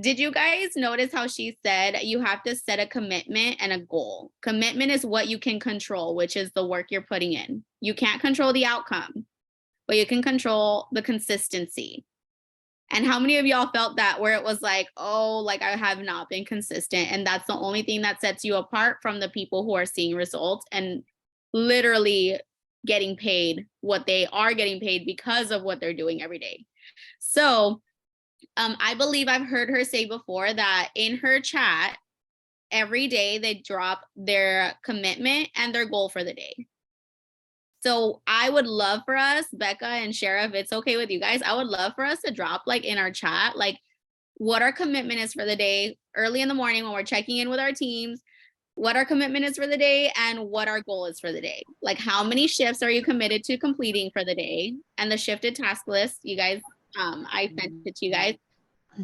did you guys notice how she said you have to set a commitment and a goal? Commitment is what you can control, which is the work you're putting in. You can't control the outcome, but you can control the consistency. And how many of y'all felt that where it was like, oh, like I have not been consistent. And that's the only thing that sets you apart from the people who are seeing results and literally getting paid what they are getting paid because of what they're doing every day. So I believe I've heard her say before that in her chat, every day they drop their commitment and their goal for the day. So I would love for us, Becca and Sheriff, if it's okay with you guys, I would love for us to drop like in our chat, like what our commitment is for the day early in the morning when we're checking in with our teams, what our commitment is for the day and what our goal is for the day. Like how many shifts are you committed to completing for the day? And the shifted task list, you guys, I sent it to you guys.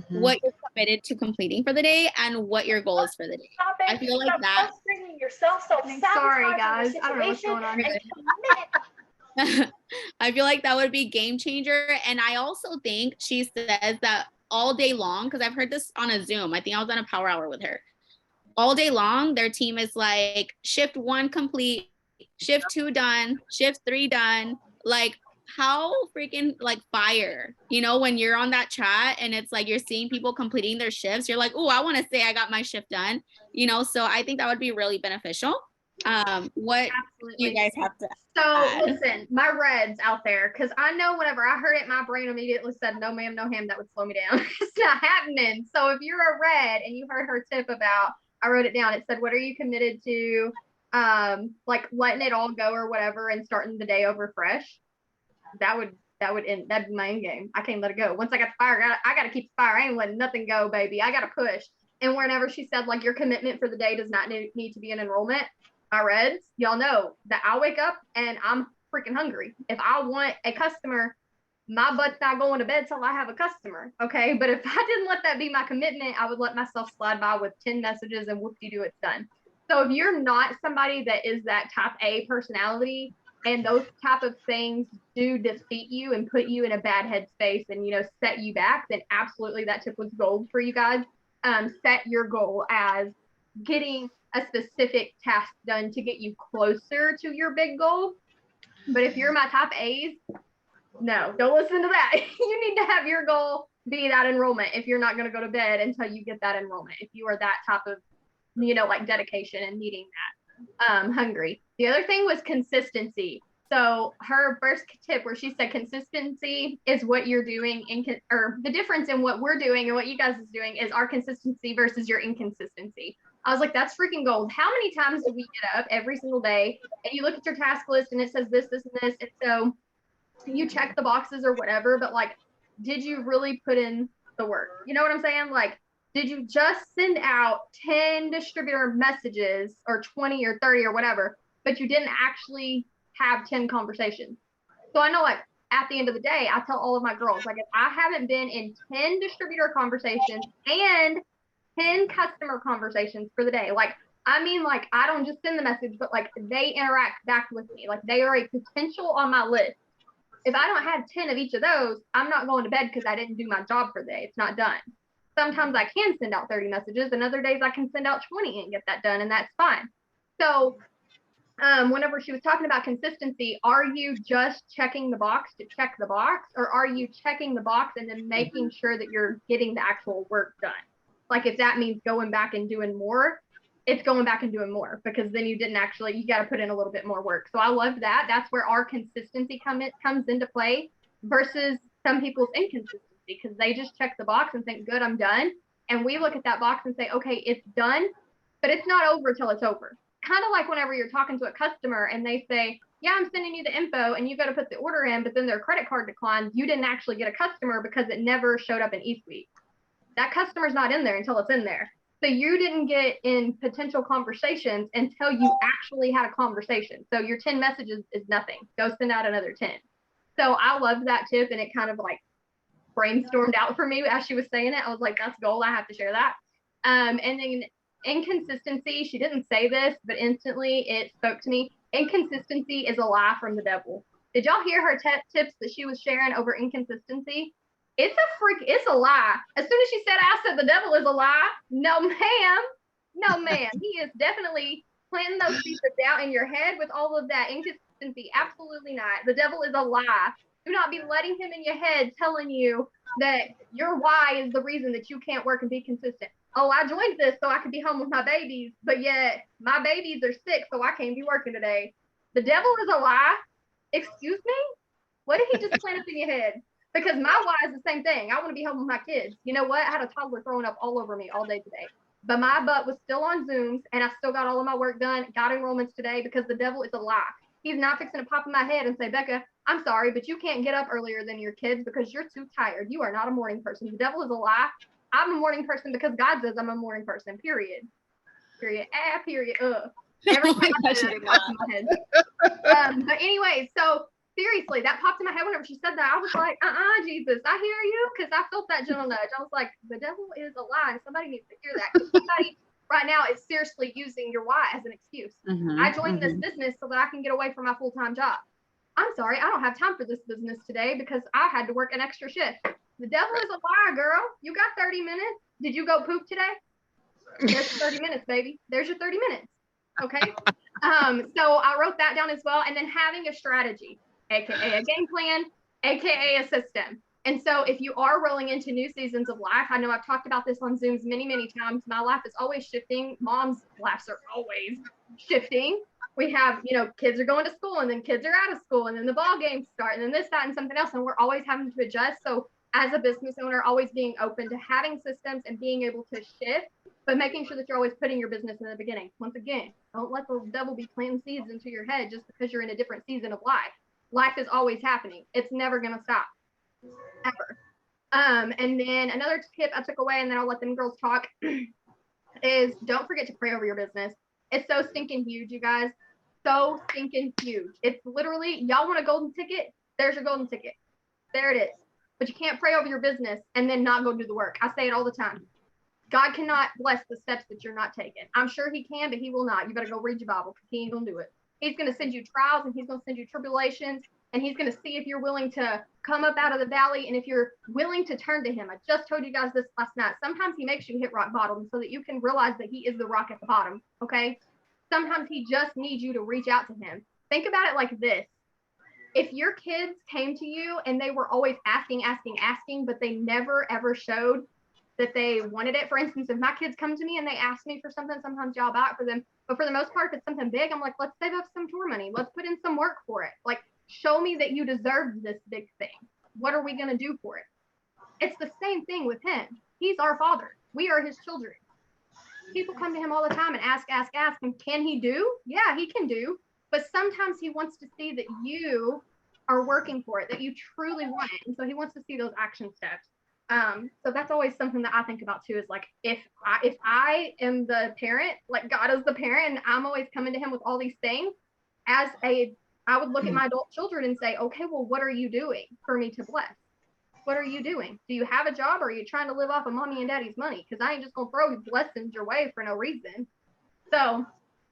What you're committed to completing for the day and what your goal is for the day. I feel like that. Frustrating yourself, Sorry guys, I don't know what's going on. I feel like that would be game changer. And I also think she says that all day long, because I've heard this on a Zoom. I think I was on a power hour with her. All day long, their team is like shift 1 complete, shift 2 done, shift 3 done. Like how freaking like fire, you know, when you're on that chat and it's like you're seeing people completing their shifts, you're like, oh, I want to say I got my shift done, you know. So I think that would be really beneficial. What do you guys have to So listen, my reds out there, because I know whenever I heard it, my brain immediately said, no ma'am, no ham, that would slow me down. It's not happening. So if you're a red and you heard her tip about, I wrote it down, it said, what are you committed to? Like letting it all go or whatever and starting the day over fresh. That would end, that'd be my end game. I can't let it go. Once I got the fire, I gotta keep the fire. I ain't letting nothing go, baby. I gotta push. And whenever she said like your commitment for the day does not need to be an enrollment, my reds, y'all know that I wake up and I'm freaking hungry. If I want a customer, my butt's not going to bed till I have a customer. Okay. But if I didn't let that be my commitment, I would let myself slide by with 10 messages and whoop-de-doo, it's done. So if you're not somebody that is that type A personality and those type of things do defeat you and put you in a bad headspace and, you know, set you back, then absolutely that tip was gold for you guys. Set your goal as getting a specific task done to get you closer to your big goal. But if you're my top A's, no, don't listen to that. You need to have your goal be that enrollment if you're not going to go to bed until you get that enrollment. If you are that type of, you know, like dedication and needing that, hungry. The other thing was consistency. So her first tip where she said consistency is what you're doing or the difference in what we're doing and what you guys is doing is our consistency versus your inconsistency. I was like, that's freaking gold. How many times do we get up every single day and you look at your task list and it says this, this, and this. And so you check the boxes or whatever, but like, did you really put in the work? You know what I'm saying? Like, did you just send out 10 distributor messages or 20 or 30 or whatever, but you didn't actually have 10 conversations? So I know like at the end of the day, I tell all of my girls, like if I haven't been in 10 distributor conversations and 10 customer conversations for the day, like, I mean, like I don't just send the message, but like they interact back with me. Like they are a potential on my list. If I don't have 10 of each of those, I'm not going to bed because I didn't do my job for the day. It's not done. Sometimes I can send out 30 messages and other days I can send out 20 and get that done, and that's fine. So whenever she was talking about consistency, are you just checking the box to check the box, or are you checking the box and then making sure that you're getting the actual work done? Like if that means going back and doing more, it's going back and doing more, because then you didn't actually, you got to put in a little bit more work. So I love that. That's where our consistency comes into play versus some people's inconsistency, because they just check the box and think, good, I'm done. And we look at that box and say, okay, it's done, but it's not over till it's over. Kind of like whenever you're talking to a customer and they say, yeah, I'm sending you the info and you got to put the order in, but then their credit card declines. You didn't actually get a customer because it never showed up in eSuite. That customer's not in there until it's in there. So you didn't get in potential conversations until you actually had a conversation. So your 10 messages is nothing. Go send out another 10. So I loved that tip, and it kind of like brainstormed out for me as she was saying it. I was like, that's gold. I have to share that. And then inconsistency, she didn't say this, but instantly it spoke to me. Inconsistency is a lie from the devil. Did y'all hear her tips that she was sharing over inconsistency? It's a lie. As soon as she said, I said the devil is a lie. No, ma'am. No, ma'am. He is definitely planting those seeds down in your head with all of that inconsistency. Absolutely not. The devil is a lie. Do not be letting him in your head telling you that your why is the reason that you can't work and be consistent. Oh, I joined this so I could be home with my babies, but yet my babies are sick, so I can't be working today. The devil is a lie. Excuse me? What did he just plant up in your head? Because my why is the same thing. I want to be home with my kids. You know what? I had a toddler throwing up all over me all day today. But my butt was still on Zooms, and I still got all of my work done, got enrollments today, because the devil is a lie. He's not fixing to pop in my head and say, Becca, I'm sorry, but you can't get up earlier than your kids because you're too tired. You are not a morning person. The devil is a lie. I'm a morning person because God says I'm a morning person, period. Period. Period. Every time I say that, it pops in my head. But anyway, so seriously, that popped in my head whenever she said that. I was like, Jesus, I hear you, because I felt that gentle nudge. I was like, the devil is a lie, and somebody needs to hear that. Somebody right now is seriously using your why as an excuse. I joined this business so that I can get away from my full-time job. I'm sorry, I don't have time for this business today because I had to work an extra shift. The devil is a lie, girl. You got 30 minutes. Did you go poop today? There's 30 minutes, baby. There's your 30 minutes. Okay. So I wrote that down as well. And then having a strategy, aka a game plan, aka a system. And so if you are rolling into new seasons of life, I know I've talked about this on Zooms many, many times. My life is always shifting. Mom's lives are always shifting. We have, kids are going to school, and then kids are out of school, and then the ball games start, and then this, that, and something else. And we're always having to adjust. So as a business owner, always being open to having systems and being able to shift, but making sure that you're always putting your business in the beginning. Once again, don't let the devil be planting seeds into your head just because you're in a different season of life. Life is always happening. It's never going to stop, ever. And then another tip I took away, and then I'll let them girls talk, is don't forget to pray over your business. It's so stinking huge, you guys. So stinking huge. It's literally, y'all want a golden ticket? There's your golden ticket. There it is. But you can't pray over your business and then not go do the work. I say it all the time. God cannot bless the steps that you're not taking. I'm sure he can, but he will not. You better go read your Bible, because he ain't going to do it. He's going to send you trials, and he's going to send you tribulations, and he's going to see if you're willing to come up out of the valley, and if you're willing to turn to him. I just told you guys this last night. Sometimes he makes you hit rock bottom so that you can realize that he is the rock at the bottom, okay? Sometimes he just needs you to reach out to him. Think about it like this. If your kids came to you and they were always asking, but they never ever showed that they wanted it. For instance, if my kids come to me and they ask me for something, sometimes y'all buy it for them. But for the most part, if it's something big, I'm like, let's save up some tour money. Let's put in some work for it. Like, show me that you deserve this big thing. What are we going to do for it? It's the same thing with him. He's our father. We are his children. People come to him all the time and ask. And can he do? Yeah, he can do. But sometimes he wants to see that you are working for it, that you truly want it. And so he wants to see those action steps. So that's always something that I think about too, is like, if I am the parent, like God is the parent, and I'm always coming to him with all these things, I would look at my adult children and say, okay, well, what are you doing for me to bless? What are you doing? Do you have a job, or are you trying to live off of mommy and daddy's money? Because I ain't just gonna throw blessings your way for no reason. So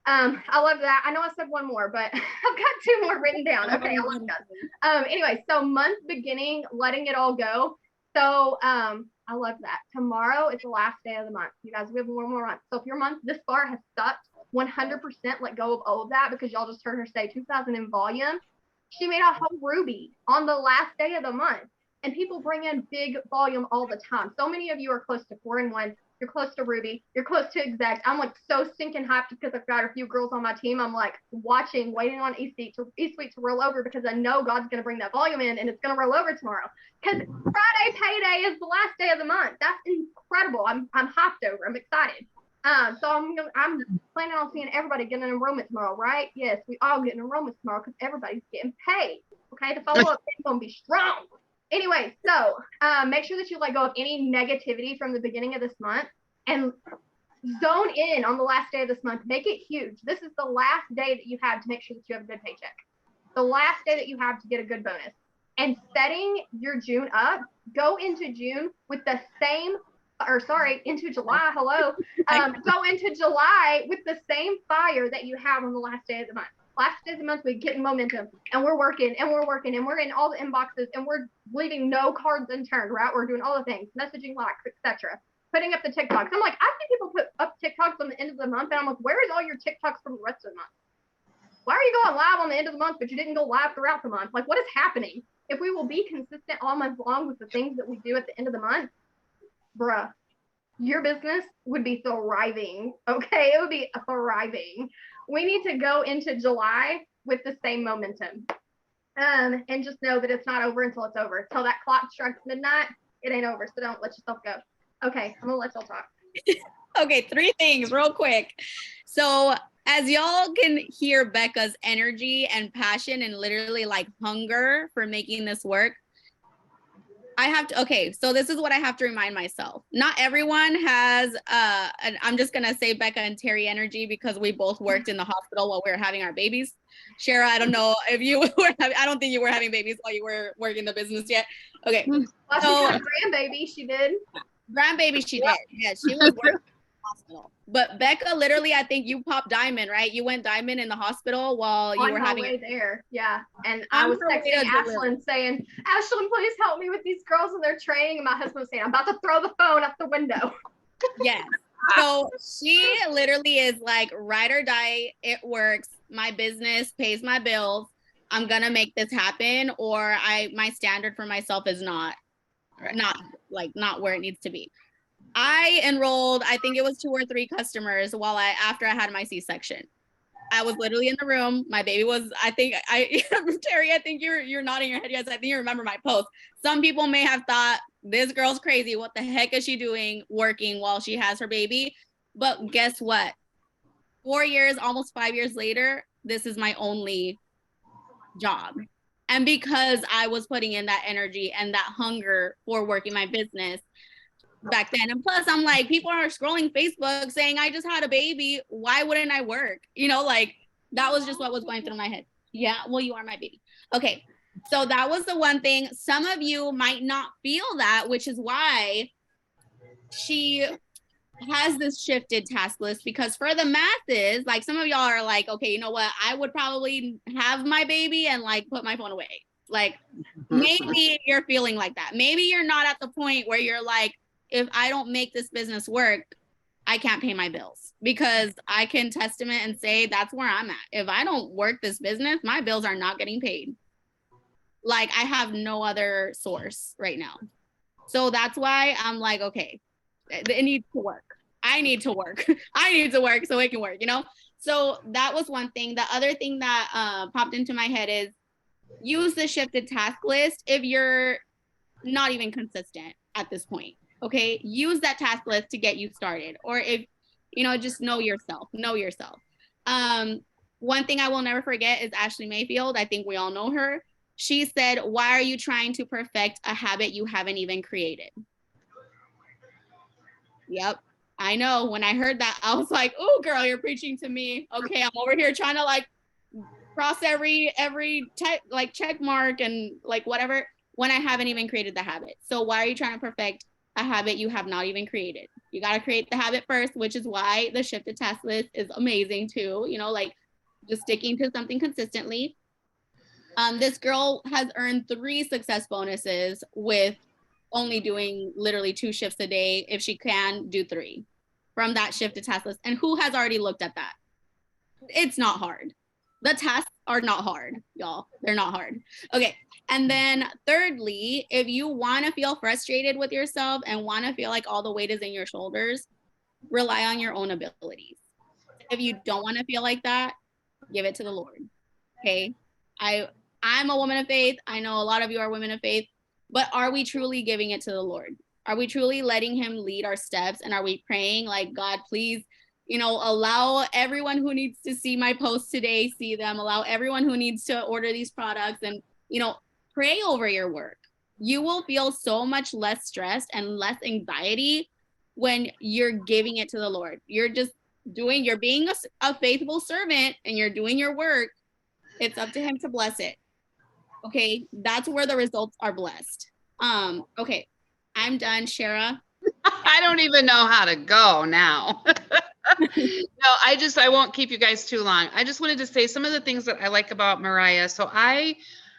I love that. I know I said one more, but I've got two more written down. Okay, I love that. Anyway, so month beginning, letting it all go. So I love that. Tomorrow is the last day of the month. You guys, we have one more month. So if your month this far has sucked, 100% let go of all of that, because y'all just heard her say 2,000 in volume. She made a whole Ruby on the last day of the month. And people bring in big volume all the time. So many of you are close to 4-in-1. You're close to Ruby. You're close to Exact. I'm like so stinking hyped because I've got a few girls on my team. I'm like watching, waiting on eSuite to roll over, because I know God's going to bring that volume in, and it's going to roll over tomorrow. Because Friday payday is the last day of the month. That's incredible. I'm hyped over. I'm excited. So I'm planning on seeing everybody get an enrollment tomorrow, right? Yes, we all get an enrollment tomorrow because everybody's getting paid. Okay, the follow-up is going to be strong. Anyway, so make sure that you let go of any negativity from the beginning of this month, and Zone in on the last day of this month. Make it huge. This is the last day that you have to make sure that you have a good paycheck. The last day that you have to get a good bonus. And setting your June up, go into June with the same, into July, go into July with the same fire that you have on the last day of the month. Last day of the month, we're getting momentum, and we're working, and we're in all the inboxes, and we're leaving no cards unturned, right? We're doing all the things, messaging likes, etc. Putting up the TikToks. I'm like, I see people put up TikToks on the end of the month, and I'm like, where is all your TikToks from the rest of the month? Why are you going live on the end of the month, but you didn't go live throughout the month? Like, what is happening? If we will be consistent all month long with the things that we do at the end of the month, bruh, your business would be thriving. Okay, it would be thriving. We need to go into July with the same momentum. And just know that it's not over until it's over. Till that clock strikes midnight, it ain't over. So don't let yourself go. Okay, I'm gonna let y'all talk. Okay, 3 things real quick. So as y'all can hear Becca's energy and passion and literally like hunger for making this work, so this is what I have to remind myself. Not everyone has, and I'm just gonna say Becca and Terry energy because we both worked in the hospital while we were having our babies. Shara, I don't know if you were, I don't think you were having babies while you were working the business yet. Okay. Well, so, she had a grandbaby, she did. Grandbaby, she did. Yeah, she was working in the hospital. But Becca, literally, I think you popped diamond, right? You went diamond in the hospital while you were having way there. Yeah. And I was texting Ashlyn saying, Ashlyn, please help me with these girls in their training. And my husband was saying, I'm about to throw the phone out the window. Yes. So she literally is like, ride or die, it works. My business pays my bills. I'm gonna make this happen, or my standard for myself is not where it needs to be. I enrolled, I think it was 2 or 3 customers after I had my C-section. I was literally in the room. My baby was, Terry, I think you're nodding your head. Yes, I think you remember my post. Some people may have thought this girl's crazy. What the heck is she doing working while she has her baby? But guess what? 4 years, almost 5 years later, this is my only job. And because I was putting in that energy and that hunger for working my business back then. And plus, I'm like, people are scrolling Facebook saying, I just had a baby. Why wouldn't I work? Like that was just what was going through my head. Yeah, well, you are my baby. Okay, so that was the one thing. Some of you might not feel that, which is why she has this shifted task list, because for the masses, like some of y'all are like, okay, you know what? I would probably have my baby and like put my phone away. Like maybe you're feeling like that. Maybe you're not at the point where you're like, if I don't make this business work, I can't pay my bills, because I can testament and say that's where I'm at. If I don't work this business, my bills are not getting paid. Like I have no other source right now. So that's why I'm like, okay, it needs to work. I need to work. I need to work so it can work, So that was one thing. The other thing that popped into my head is use the shifted task list if you're not even consistent at this point. Okay, use that task list to get you started, or if just know yourself. One thing I will never forget is Ashley Mayfield. I think we all know her. She said, why are you trying to perfect a habit you haven't even created? Yep, I know. When I heard that, I was like, oh girl, you're preaching to me. Okay, I'm over here trying to like cross every check mark and like whatever, when I haven't even created the habit. So why are you trying to perfect a habit you have not even created? You got to create the habit first, which is why the shifted task list is amazing too. Like just sticking to something consistently. This girl has earned 3 success bonuses with only doing literally 2 shifts a day. If she can do 3 from that shifted task list. And who has already looked at that? It's not hard. The tasks are not hard, y'all. They're not hard. Okay. And then thirdly, if you want to feel frustrated with yourself and want to feel like all the weight is in your shoulders, rely on your own abilities. If you don't want to feel like that, give it to the Lord. Okay. I'm a woman of faith. I know a lot of you are women of faith, but are we truly giving it to the Lord? Are we truly letting him lead our steps? And are we praying like, God, please, allow everyone who needs to see my posts today, see them, allow everyone who needs to order these products, and, pray over your work. You will feel so much less stressed and less anxiety when you're giving it to the Lord. You're being a faithful servant and you're doing your work. It's up to him to bless it. Okay. That's where the results are blessed. Okay. I'm done, Shara. I don't even know how to go now. No, I won't keep you guys too long. I just wanted to say some of the things that I like about Mariah. So I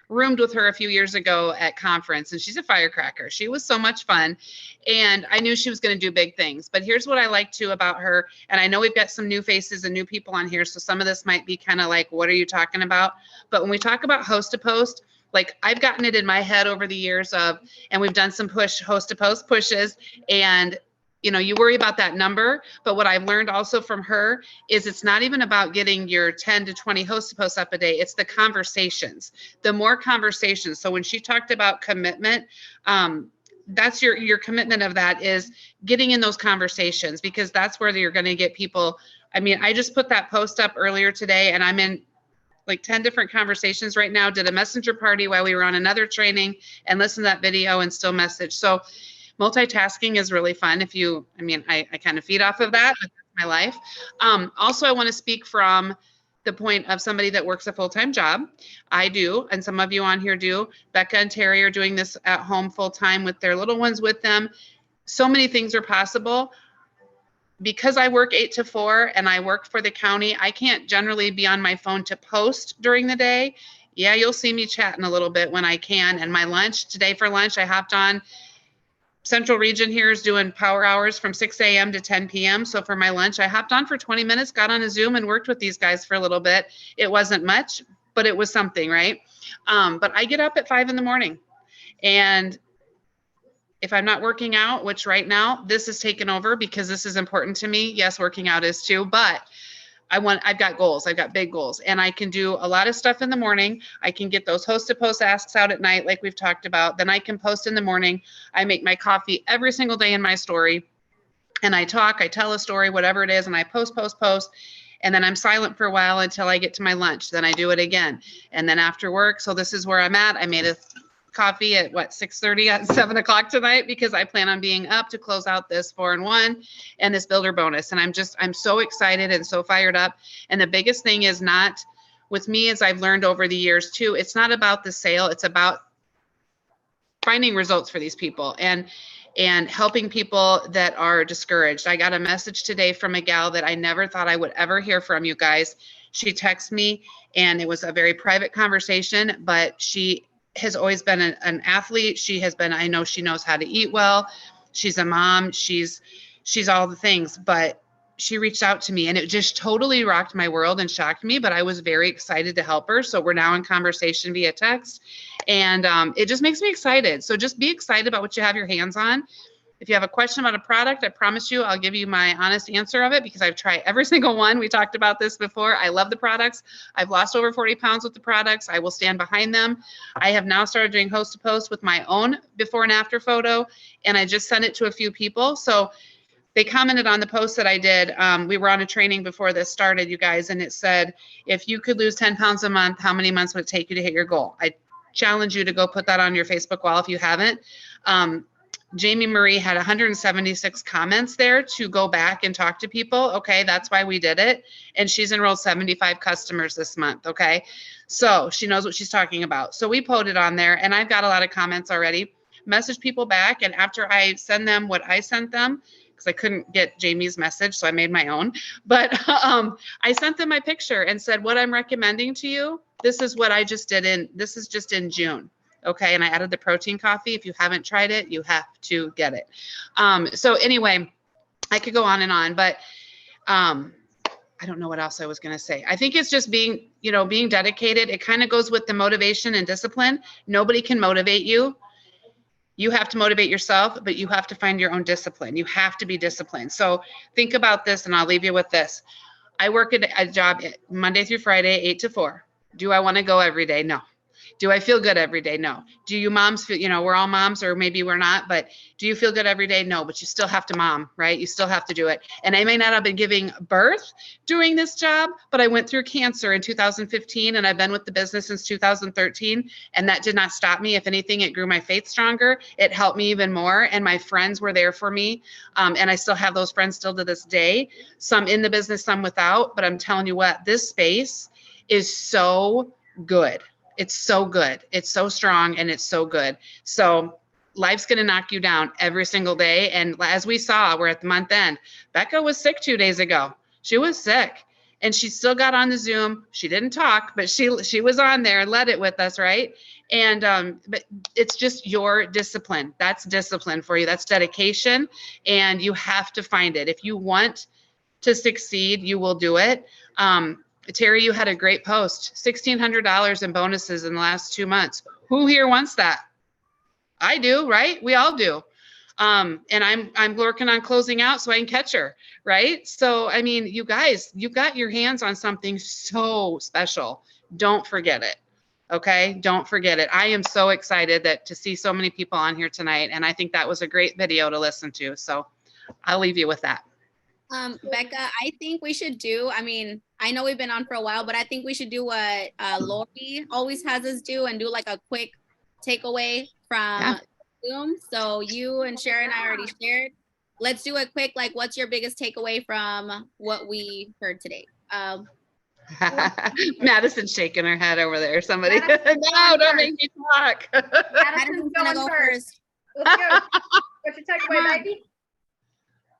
roomed with her a few years ago at conference, and she's a firecracker. She was so much fun, and I knew she was going to do big things. But here's what I like too about her, and I know we've got some new faces and new people on here, so some of this might be kind of like, what are you talking about? But when we talk about host to post, like I've gotten it in my head over the years and we've done some host to post pushes, and you worry about that number, but what I've learned also from her is it's not even about getting your 10 to 20 host to post up a day. It's the conversations, the more conversations. So when she talked about commitment, that's your commitment of that is getting in those conversations, because that's where you're going to get people. I mean, I just put that post up earlier today, and I'm in like 10 different conversations right now, did a messenger party while we were on another training and listened to that video and still message. So multitasking is really fun. I kind of feed off of that. That's my life. Also, I want to speak from the point of somebody that works a full-time job. I do, and some of you on here do. Becca and Terry are doing this at home full-time with their little ones with them. So many things are possible. Because I work 8 to 4 and I work for the county, I can't generally be on my phone to post during the day. Yeah, you'll see me chatting a little bit when I can. And my lunch, today for lunch, I hopped on. Central Region here is doing power hours from 6 a.m. to 10 p.m. So for my lunch, I hopped on for 20 minutes, got on a Zoom and worked with these guys for a little bit. It wasn't much, but it was something, right? But I get up at 5 in the morning, and if I'm not working out, which right now this is taken over because this is important to me. Yes, working out is too, but I've got goals. I've got big goals, and I can do a lot of stuff in the morning. I can get those host to post asks out at night, like we've talked about. Then I can post in the morning. I make my coffee every single day in my story, and I tell a story, whatever it is, and I post. And then I'm silent for a while until I get to my lunch. Then I do it again. And then after work, so this is where I'm at. I made a coffee at 6:30 at 7 o'clock tonight, because I plan on being up to close out this 4-in-1 and this builder bonus. And I'm so excited and so fired up. And the biggest thing is not with me, as I've learned over the years too, it's not about the sale. It's about finding results for these people and helping people that are discouraged. I got a message today from a gal that I never thought I would ever hear from, you guys. She texted me, and it was a very private conversation, but she has always been an athlete. I know she knows how to eat well. She's a mom. She's all the things, but she reached out to me, and it just totally rocked my world and shocked me, but I was very excited to help her. So we're now in conversation via text, and it just makes me excited. So just be excited about what you have your hands on. If you have a question about a product, I promise you, I'll give you my honest answer of it, because I've tried every single one. We talked about this before. I love the products. I've lost over 40 pounds with the products. I will stand behind them. I have now started doing host to post with my own before and after photo, and I just sent it to a few people. So they commented on the post that I did. We were on a training before this started, you guys, and it said, if you could lose 10 pounds a month, how many months would it take you to hit your goal? I challenge you to go put that on your Facebook wall if you haven't. Jamie Marie had 176 comments there to go back and talk to people. Okay, that's why we did it. And she's enrolled 75 customers this month. Okay, so she knows what she's talking about. So we put it on there, and I've got a lot of comments already. Message people back, and after I send them what I sent them, because I couldn't get Jamie's message, so I made my own. But I sent them my picture and said, what I'm recommending to you, this is what I just did this is just in June. Okay, and I added the protein coffee. If you haven't tried it, you have to get it. So anyway, I could go on, but I don't know what else I was going to say. I think it's just being dedicated. It kind of goes with the motivation and discipline. Nobody can motivate you. You have to motivate yourself, but you have to find your own discipline. You have to be disciplined. So think about this, and I'll leave you with this. I work at a job Monday through Friday, 8 to 4. Do I want to go every day? No. Do I feel good every day? No. Do you moms feel, we're all moms, or maybe we're not, but do you feel good every day? No, but you still have to mom, right? You still have to do it. And I may not have been giving birth doing this job, but I went through cancer in 2015 and I've been with the business since 2013. And that did not stop me. If anything, it grew my faith stronger. It helped me even more. And my friends were there for me. And I still have those friends still to this day, some in the business, some without, but I'm telling you what, this space is so good. It's so good. It's so strong and it's so good. So life's going to knock you down every single day. And as we saw, we're at the month end. Becca was sick 2 days ago. She was sick and she still got on the Zoom. She didn't talk, but she was on there and led it with us. Right. And, but it's just your discipline. That's discipline for you. That's dedication. And you have to find it. If you want to succeed, you will do it. Terry, you had a great post, $1,600 in bonuses in the last 2 months. Who here wants that? I do, right? We all do. And I'm working on closing out so I can catch her, right? So, I mean, you guys, you got your hands on something so special. Don't forget it. Okay. Don't forget it. I am so excited to see so many people on here tonight. And I think that was a great video to listen to. So I'll leave you with that. Becca, I think we should do, I mean, I know we've been on for a while, but I think we should do what Lori always has us do and do like a quick takeaway from Zoom. So you and Sharon, I already shared. Let's do a quick, like, what's your biggest takeaway from what we heard today? Madison's shaking her head over there. Somebody, Madison's no, don't make me talk. Madison's going go first. Let's go. What's your takeaway, baby?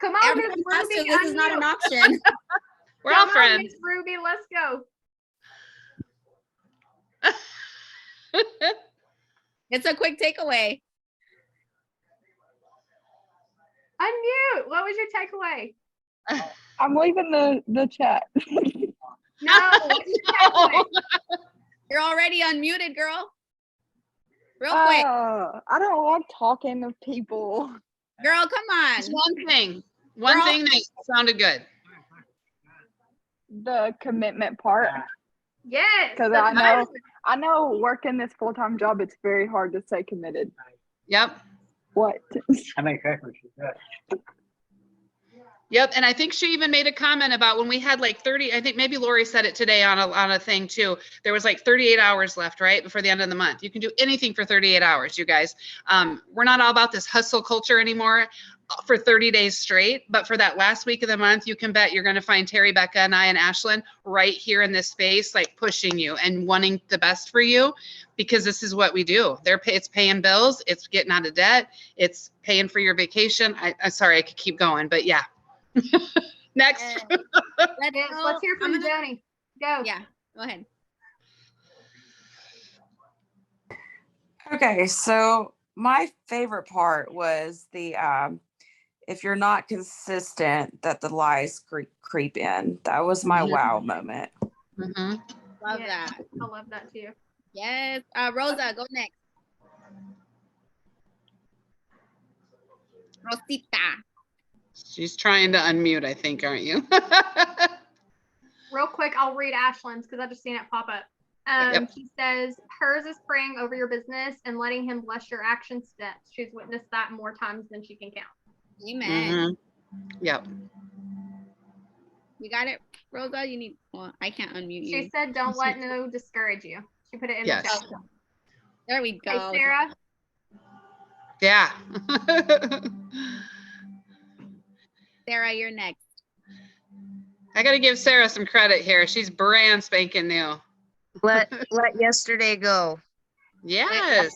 Come on, Miss Everyone has to. Ruby. This is not an option. We're all Come on, friends. Miss Ruby, let's go. It's a quick takeaway. Unmute. What was your takeaway? I'm leaving the chat. No, what's your takeaway? You're already unmuted, girl. Real quick. I don't like talking to people. Girl, come on. Just one thing. One Girl. thing that sounded good. The commitment part, Yes. because that's I know working this full-time job, it's very hard to stay committed. Yep. What? I think that's what she said. Yep. And I think she even made a comment about when we had like 30, I think maybe Lori said it today on a thing too. There was like 38 hours left, right? Before the end of the month. You can do anything for 38 hours, you guys. We're not all about this hustle culture anymore for 30 days straight. But for that last week of the month, you can bet you're going to find Terry, Becca, and I and Ashlyn right here in this space, like pushing you and wanting the best for you, because this is what we do. It's paying bills. It's getting out of debt. It's paying for your vacation. I'm sorry, I could keep going, but yeah. Next. Let's hear from Joni. Go. Yeah, go ahead. Okay, so my favorite part was the if you're not consistent, that the lies creep in. That was my wow moment. Mm-hmm. Love Yeah, that. I love that too. Yes. Rosa, go next. Rosita. She's trying to unmute, I think, aren't you? Real quick, I'll read Ashlyn's because I just seen it pop up. Yep. She says, hers is praying over your business and letting him bless your action steps. She's witnessed that more times than she can count. Amen. Yep. You got it, Rosa? You need, well, I can't unmute She you. said, don't let no discourage you. She put it in Yes. the chat. There we go. Hey, Sarah. Yeah. Sarah, you're next. I got to give Sarah some credit here. She's brand spanking new. Let yesterday go. Yes.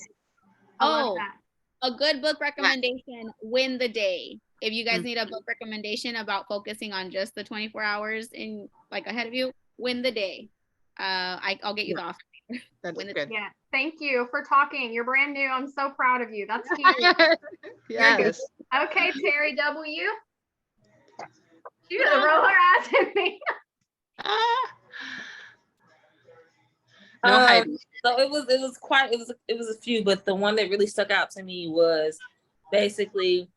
I love Oh, that. a good book recommendation, Win the Day. If you guys need a book recommendation about focusing on just the 24 hours in like ahead of you, Win the Day. I'll get you the offer. That's When good. Yeah. Thank you for talking. You're brand new. I'm so proud of you. That's cute. Yes. Okay, Terry W. She gonna roll her eyes at me. No hiding. So it was a few, but the one that really stuck out to me was basically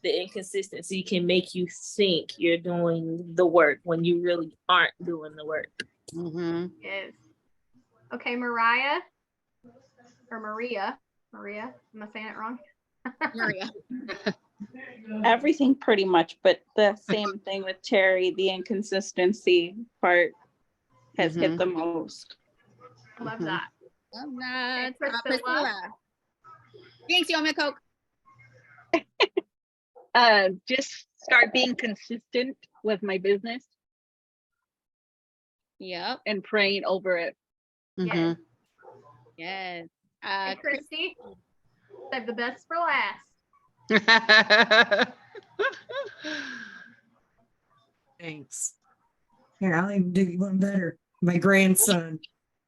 the inconsistency can make you think you're doing the work when you really aren't doing the work. Mm-hmm. Yes. Okay, Mariah. or Maria. Maria, am I saying it wrong? Maria. Everything pretty much, but the same thing with Terry, the inconsistency part has hit the most. I love Mhm. that. Love that. Priscilla. Priscilla. Thanks, you owe me a Coke. Just start being consistent with my business Yep. and praying over it. Mhm. Yes. Hey, Christy, save the best for last. Thanks. Here, I'll even do you one better. My grandson,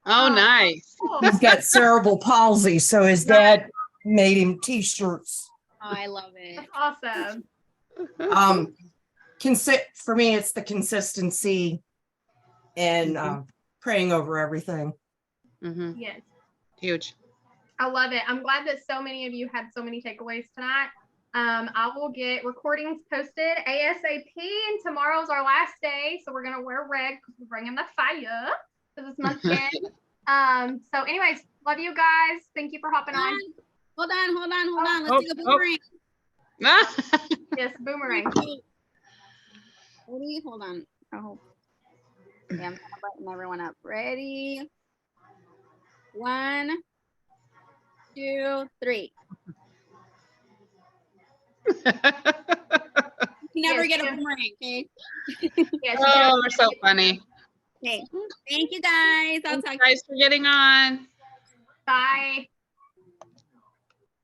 Oh, nice. Cool. he's got cerebral palsy, so his dad made him t-shirts. Oh, I love it. That's awesome. For me, it's the consistency and praying over everything. Mhm. Yes. Huge. I love it. I'm glad that so many of you had so many takeaways tonight. I will get recordings posted ASAP, and tomorrow's our last day, so we're gonna wear red because we're bringing the fire for this month's end. So anyways, love you guys. Thank you for hopping on. Hold on. Let's Oh, take a oh. boomerang. Yes, boomerang. Ready? Hold on. Oh. Yeah, I'm gonna button everyone up. Ready? 1, 2, 3. You never Yes, get a yes. boomerang, okay? Yes, Oh, we're so funny. Okay. Thank you guys. I'll Thanks, talk guys, for getting on. bye.